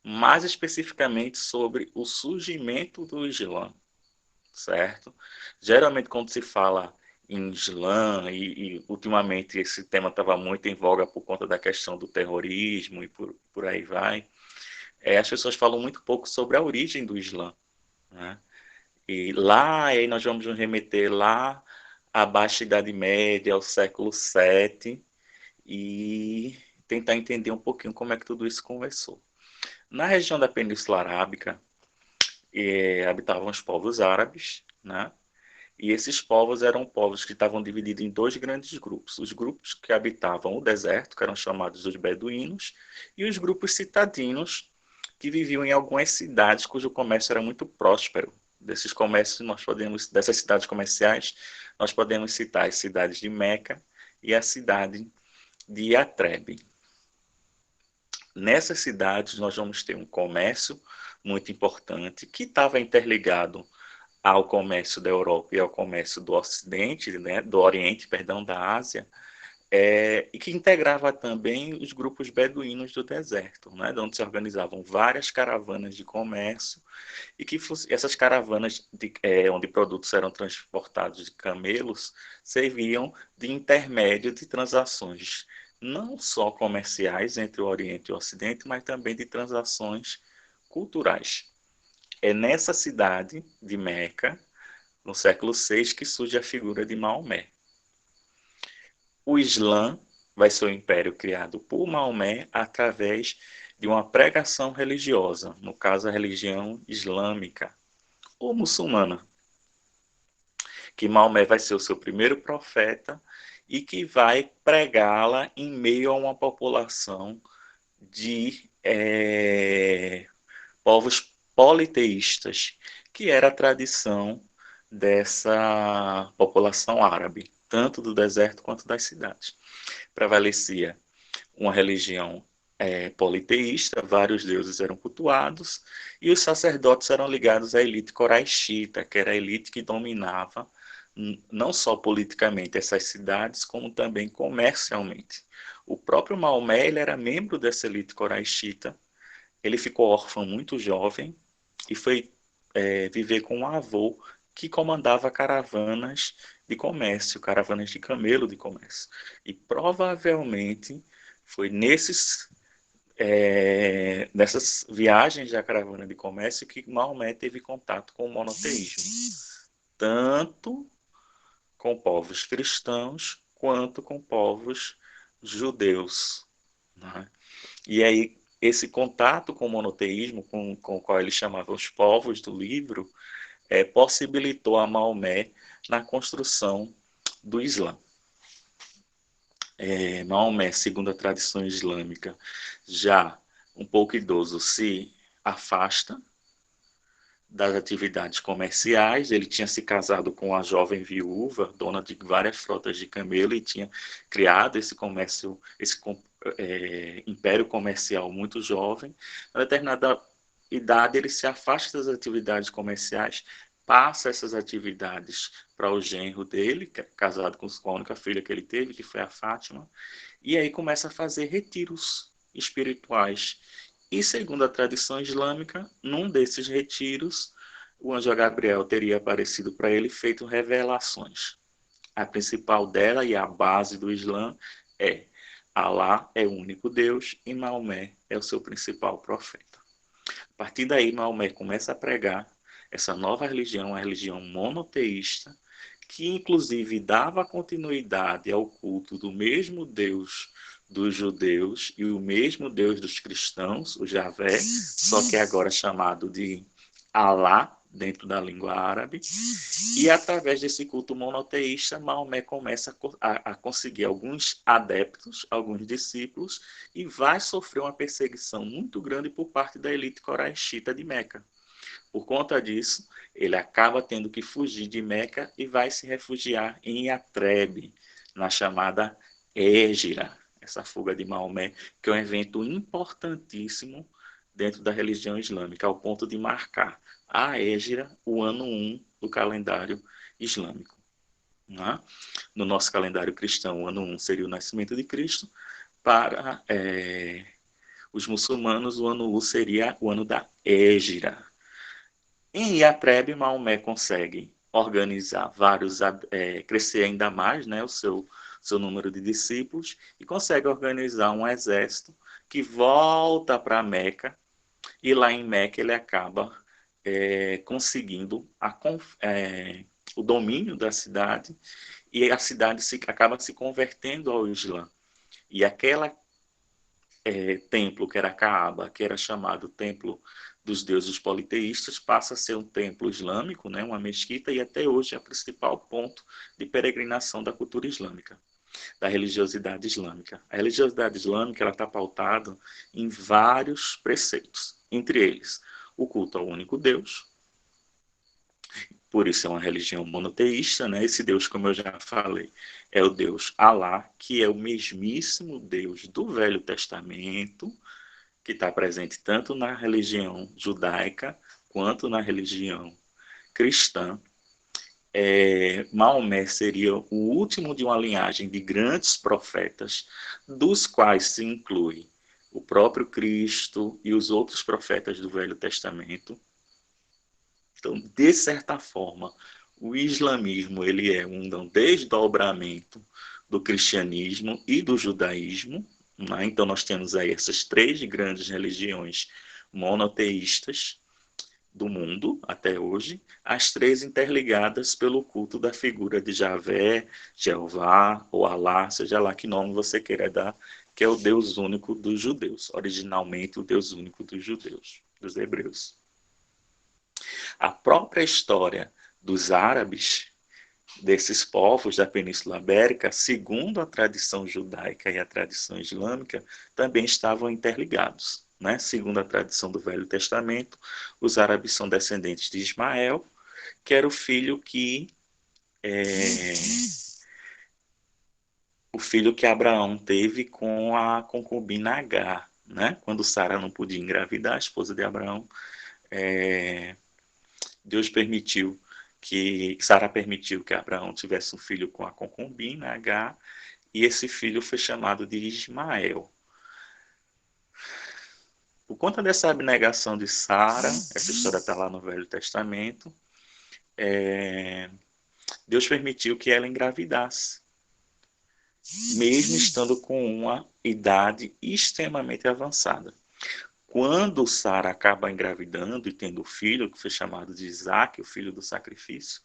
Mais especificamente sobre o surgimento do Islã, certo? Geralmente quando se fala em Islã, e ultimamente esse tema estava muito em voga por conta da questão do terrorismo e por aí vai, as pessoas falam muito pouco sobre a origem do Islã, né? E lá, aí nós vamos nos remeter lá à Baixa Idade Média, ao século VII, e tentar entender um pouquinho como é que tudo isso começou. Na região da Península Arábica, habitavam os povos árabes, né? E esses povos eram povos que estavam divididos em dois grandes grupos. Os grupos que habitavam o deserto, que eram chamados os beduínos, e os grupos citadinos, que viviam em algumas cidades cujo comércio era muito próspero. Desses comércios, dessas cidades comerciais, nós podemos citar as cidades de Meca e a cidade de Yatreb. nessas cidades nós vamos ter um comércio muito importante que estava interligado ao comércio da Europa e ao comércio do Ocidente, né, do Oriente, perdão, da Ásia, e que integrava também os grupos beduínos do deserto, né, onde se organizavam várias caravanas de comércio e que essas caravanas onde produtos eram transportados de camelos serviam de intermédio de transações não só comerciais entre o Oriente e o Ocidente, mas também de transações culturais. É nessa cidade de Meca, no século VI, que surge a figura de Maomé. O Islã vai ser um império criado por Maomé através de uma pregação religiosa, no caso a religião islâmica ou muçulmana, que Maomé vai ser o seu primeiro profeta e que vai pregá-la em meio a uma população de povos politeístas, que era a tradição dessa população árabe, tanto do deserto quanto das cidades. Prevalecia uma religião politeísta, vários deuses eram cultuados, e os sacerdotes eram ligados à elite coraixita, que era a elite que dominava não só politicamente essas cidades, como também comercialmente. O próprio Maomé ele era membro dessa elite coraixita. Ele ficou órfão muito jovem e foi viver com um avô que comandava caravanas de comércio, caravanas de camelo de comércio. E provavelmente foi nessas viagens da caravana de comércio que Maomé teve contato com o monoteísmo, tanto com povos cristãos quanto com povos judeus, né? E aí esse contato com o monoteísmo, com o qual ele chamava os povos do livro, possibilitou a Maomé na construção do Islã. Maomé, segundo a tradição islâmica, já um pouco idoso, se afasta das atividades comerciais. Ele tinha se casado com uma jovem viúva, dona de várias frotas de camelo, e tinha criado esse comércio, esse império comercial muito jovem. A determinada idade, ele se afasta das atividades comerciais, passa essas atividades para o genro dele, que é casado com a única filha que ele teve, que foi a Fátima, e aí começa a fazer retiros espirituais. E segundo a tradição islâmica, num desses retiros, o anjo Gabriel teria aparecido para ele e feito revelações. A principal dela e a base do Islã é: Alá é o único Deus e Maomé é o seu principal profeta. A partir daí, Maomé começa a pregar essa nova religião, a religião monoteísta, que inclusive dava continuidade ao culto do mesmo Deus dos judeus e o mesmo Deus dos cristãos, o Javé, só que agora chamado de Alá, dentro da língua árabe. E através desse culto monoteísta, Maomé começa a conseguir alguns adeptos, alguns discípulos, e vai sofrer uma perseguição muito grande por parte da elite coraixita de Meca. Por conta disso, ele acaba tendo que fugir de Meca e vai se refugiar em Yatreb, na chamada Hégira, essa fuga de Maomé, que é um evento importantíssimo dentro da religião islâmica, ao ponto de marcar a Hégira, o ano 1 do calendário islâmico. Né? No nosso calendário cristão, o ano 1 seria o nascimento de Cristo. Para os muçulmanos, o ano 1 seria o ano da Hégira. Em Yatreb, Maomé consegue organizar crescer ainda mais, né, o seu número de discípulos, e consegue organizar um exército que volta para Meca, e lá em Meca ele acaba conseguindo o domínio da cidade, e a cidade acaba se convertendo ao Islã. E aquela templo que era Kaaba, que era chamado Templo dos Deuses Politeístas, passa a ser um templo islâmico, né, uma mesquita, e até hoje é o principal ponto de peregrinação da cultura islâmica, da religiosidade islâmica. A religiosidade islâmica está pautada em vários preceitos, entre eles o culto ao único Deus. Por isso é uma religião monoteísta, né? Esse Deus, como eu já falei, é o Deus Alá, que é o mesmíssimo Deus do Velho Testamento, que está presente tanto na religião judaica quanto na religião cristã. Maomé seria o último de uma linhagem de grandes profetas, dos quais se inclui o próprio Cristo e os outros profetas do Velho Testamento. Então, de certa forma, o islamismo ele é um desdobramento do cristianismo e do judaísmo, né? Então, nós temos aí essas três grandes religiões monoteístas do mundo até hoje, as três interligadas pelo culto da figura de Javé, Jeová ou Alá, seja lá que nome você queira dar, que é o Deus único dos judeus, originalmente o Deus único dos judeus, dos hebreus. A própria história dos árabes, desses povos da Península Ibérica, segundo a tradição judaica e a tradição islâmica, também estavam interligados. Né? Segundo a tradição do Velho Testamento, os árabes são descendentes de Ismael, que era o filho que Abraão teve com a concubina Agar. Né? Quando Sara não podia engravidar, a esposa de Abraão, Deus permitiu Sara permitiu que Abraão tivesse um filho com a concubina Agar, e esse filho foi chamado de Ismael. Por conta dessa abnegação de Sara, essa história está lá no Velho Testamento, Deus permitiu que ela engravidasse, mesmo estando com uma idade extremamente avançada. Quando Sara acaba engravidando e tendo o filho, que foi chamado de Isaac, o filho do sacrifício,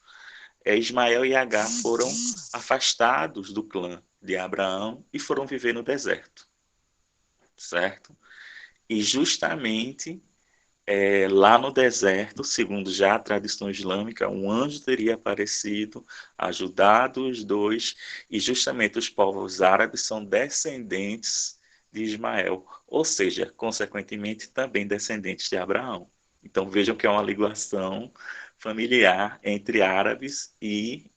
Ismael e Agar foram afastados do clã de Abraão e foram viver no deserto. Certo? E justamente lá no deserto, segundo já a tradição islâmica, um anjo teria aparecido, ajudado os dois, e justamente os povos árabes são descendentes de Ismael, ou seja, consequentemente também descendentes de Abraão. Então vejam que é uma ligação familiar entre árabes e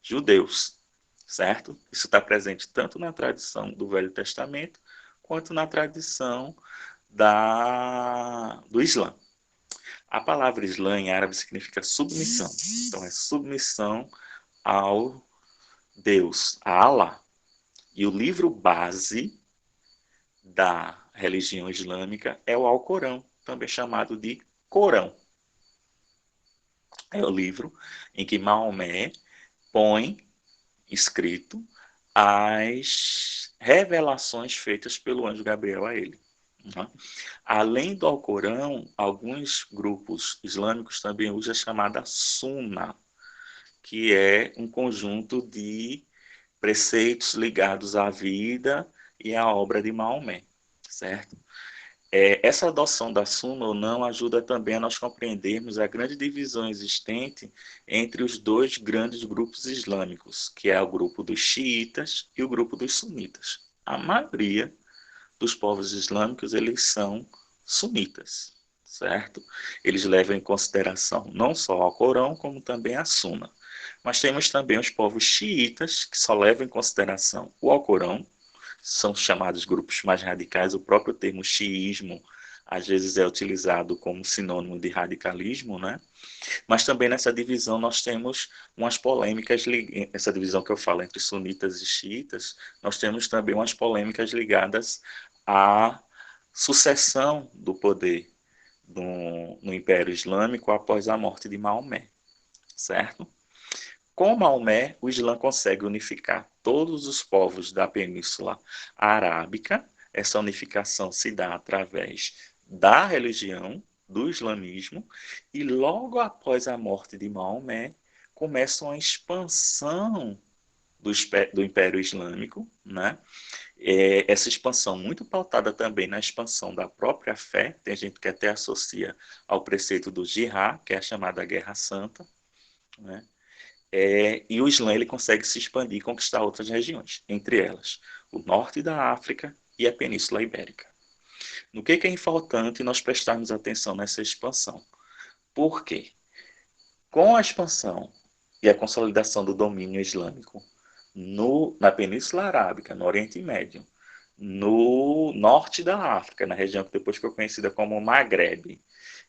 judeus, certo? Isso está presente tanto na tradição do Velho Testamento, quanto na tradição do Islã. A palavra Islã em árabe significa submissão. Então é submissão ao Deus, a Allah. E o livro base da religião islâmica é o Alcorão, também chamado de Corão. É o livro em que Maomé põe escrito as revelações feitas pelo anjo Gabriel a ele. Além do Alcorão, alguns grupos islâmicos também usam a chamada Sunna, que é um conjunto de preceitos ligados à vida e à obra de Maomé, certo? Essa adoção da Sunna ou não ajuda também a nós compreendermos a grande divisão existente entre os dois grandes grupos islâmicos, que é o grupo dos xiitas e o grupo dos sunitas. A maioria dos povos islâmicos, eles são sunitas, certo? Eles levam em consideração não só o Alcorão, como também a Sunna. Mas temos também os povos xiitas, que só levam em consideração o Alcorão, são chamados grupos mais radicais. O próprio termo xiismo às vezes é utilizado como sinônimo de radicalismo, né? Mas também nessa divisão nós temos umas polêmicas, essa divisão que eu falo entre sunitas e xiitas, nós temos também umas polêmicas ligadas à sucessão do poder no Império Islâmico após a morte de Maomé, certo? Com Maomé, o Islã consegue unificar todos os povos da Península Arábica. Essa unificação se dá através da religião, do islamismo, e logo após a morte de Maomé, começa uma expansão do Império Islâmico, né? Essa expansão muito pautada também na expansão da própria fé. Tem gente que até associa ao preceito do Jihad, que é a chamada Guerra Santa, né? E o Islã ele consegue se expandir e conquistar outras regiões, entre elas o norte da África e a Península Ibérica. No que é importante nós prestarmos atenção nessa expansão? Por quê? Com a expansão e a consolidação do domínio islâmico na Península Arábica, no Oriente Médio, no norte da África, na região que depois ficou conhecida como Maghreb.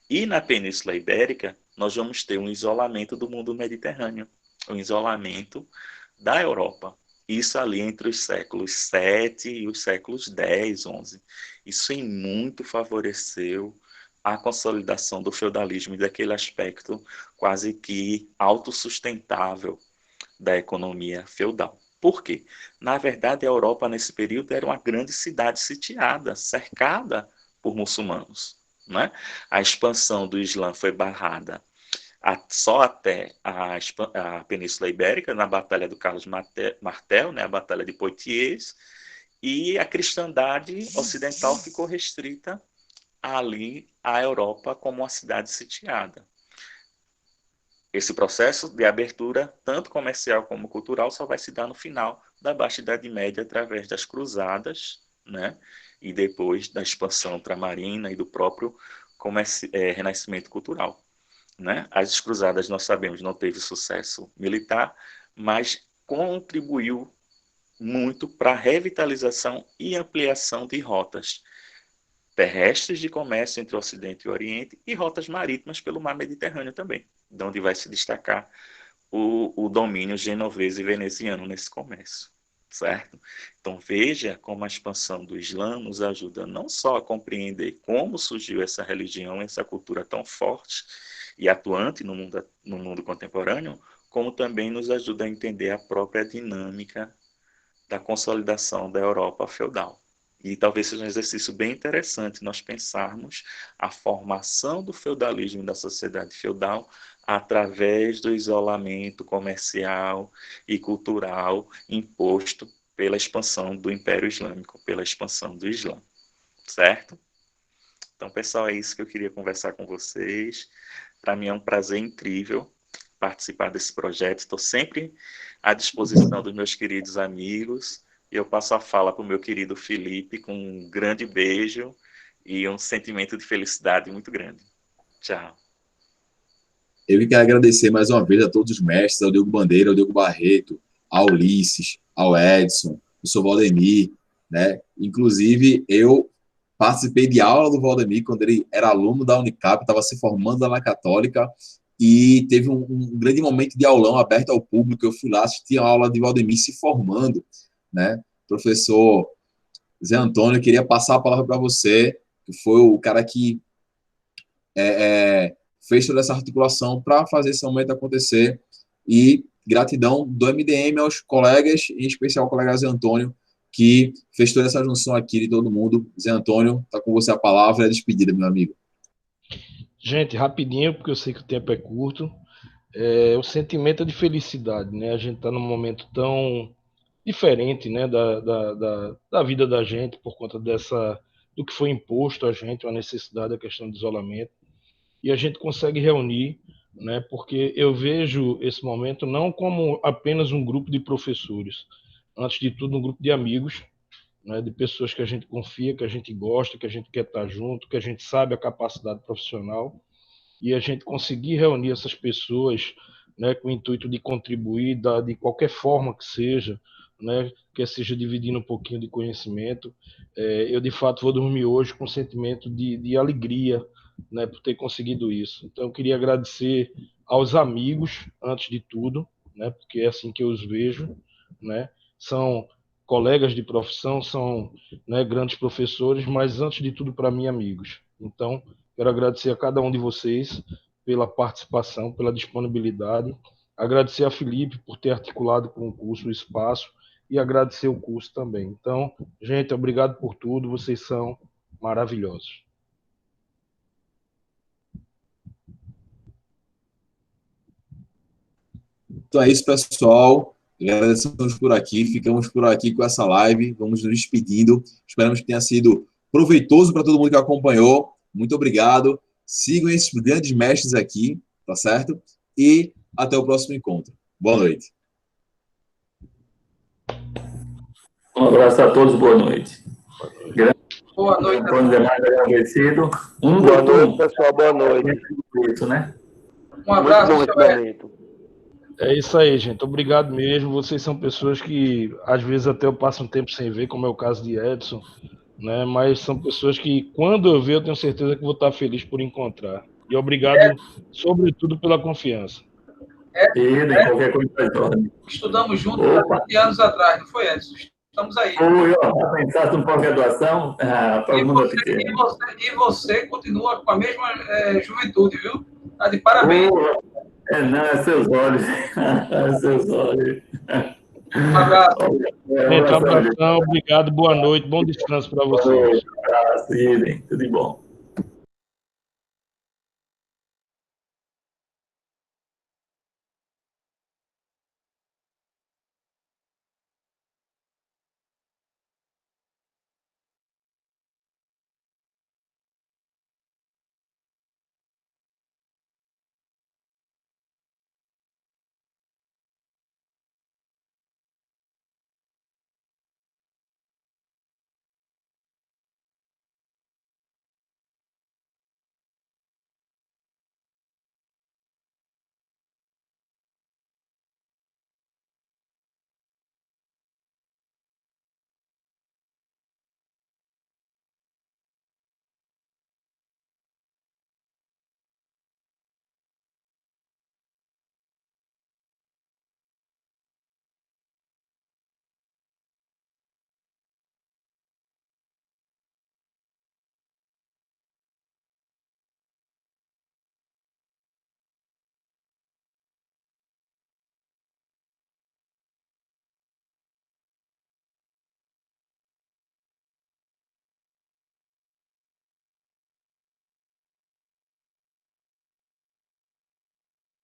E na Península Ibérica, nós vamos ter um isolamento do mundo mediterrâneo, um isolamento da Europa. Isso ali entre os séculos 7 e os séculos 10, 11. Isso em muito favoreceu a consolidação do feudalismo e daquele aspecto quase que autossustentável da economia feudal. Por quê? Na verdade, a Europa, nesse período, era uma grande cidade sitiada, cercada por muçulmanos, né? A expansão do Islã foi barrada só até a Península Ibérica, na Batalha do Carlos Martel, né? A Batalha de Poitiers, e a cristandade ocidental ficou restrita ali à Europa como uma cidade sitiada. Esse processo de abertura, tanto comercial como cultural, só vai se dar no final da Baixa Idade Média, através das cruzadas, né? E depois da expansão ultramarina e do próprio renascimento cultural, né? As cruzadas, nós sabemos, não teve sucesso militar, mas contribuiu muito para a revitalização e ampliação de rotas terrestres de comércio entre o Ocidente e o Oriente e rotas marítimas pelo mar Mediterrâneo também, de onde vai se destacar o domínio genovese e veneziano nesse comércio, certo? Então veja como a expansão do Islã nos ajuda não só a compreender como surgiu essa religião, essa cultura tão forte e atuante no mundo contemporâneo, como também nos ajuda a entender a própria dinâmica da consolidação da Europa feudal. E talvez seja um exercício bem interessante nós pensarmos a formação do feudalismo e da sociedade feudal através do isolamento comercial e cultural imposto pela expansão do Império Islâmico, pela expansão do Islã, certo? Então, pessoal, é isso que eu queria conversar com vocês. Para mim é um prazer incrível participar desse projeto. Estou sempre à disposição dos meus queridos amigos. E eu passo a fala para o meu querido Felipe com um grande beijo e um sentimento de felicidade muito grande. Tchau. Eu quero agradecer mais uma vez a todos os mestres, ao Diogo Bandeira, ao Diogo Barreto, ao Ulisses, ao Edson, ao Sr. Valdemir, né? Inclusive, eu participei de aula do Valdemir quando ele era aluno da Unicap, estava se formando lá na Católica, e teve um grande momento de aulão aberto ao público. Eu fui lá assistir a aula de Valdemir se formando, né? Professor Zé Antônio, eu queria passar a palavra para você, que foi o cara que fez toda essa articulação para fazer esse momento acontecer, e gratidão do MDM aos colegas, em especial ao colega Zé Antônio, que fez toda essa junção aqui de todo mundo. Zé Antônio, está com você a palavra, é a despedida, meu amigo. Gente, rapidinho, porque eu sei que o tempo é curto. O sentimento é de felicidade, né? A gente está num momento tão diferente, né, da vida da gente, por conta do que foi imposto a gente, a necessidade da questão do isolamento, e a gente consegue reunir, né, porque eu vejo esse momento não como apenas um grupo de professores, antes de tudo um grupo de amigos, né, de pessoas que a gente confia, que a gente gosta, que a gente quer estar junto, que a gente sabe a capacidade profissional, e a gente conseguir reunir essas pessoas, né, com o intuito de contribuir de qualquer forma que seja, né, que seja dividindo um pouquinho de conhecimento. Eu, de fato, vou dormir hoje com um sentimento de alegria, né, por ter conseguido isso. Então, eu queria agradecer aos amigos, antes de tudo, né, porque é assim que eu os vejo, né, são colegas de profissão, são, né, grandes professores, mas, antes de tudo, para mim, amigos. Então, quero agradecer a cada um de vocês pela participação, pela disponibilidade, agradecer a Felipe por ter articulado com o curso o espaço, e agradecer o curso também. Então, gente, obrigado por tudo, vocês são maravilhosos. Então é isso, pessoal. Agradecemos por aqui, ficamos por aqui com essa live, vamos nos despedindo. Esperamos que tenha sido proveitoso para todo mundo que acompanhou. Muito obrigado. Sigam esses grandes mestres aqui, tá certo? E até o próximo encontro. Boa noite. Um abraço a todos, boa noite. Boa noite. Antônio demais agradecido. Boa noite, pessoal, boa noite. Isso, né? Um abraço, muito bom esse momento. É isso aí, gente. Obrigado mesmo. Vocês são pessoas que, às vezes, até eu passo um tempo sem ver, como é o caso de Edson, né? Mas são pessoas que, quando eu ver, eu tenho certeza que vou estar feliz por encontrar. E obrigado, sobretudo, pela confiança. Qualquer coisa. Estudamos juntos há 20 anos atrás, não foi, Edson? Estamos aí. Pensasse um pouco em graduação, para o mundo pequeno. E você continua com a mesma juventude, viu? Tá de parabéns. Não, seus olhos. Seus olhos. Um abraço. Gente, um abração, obrigado, boa noite, bom descanso para vocês. Um abraço, tudo de bom.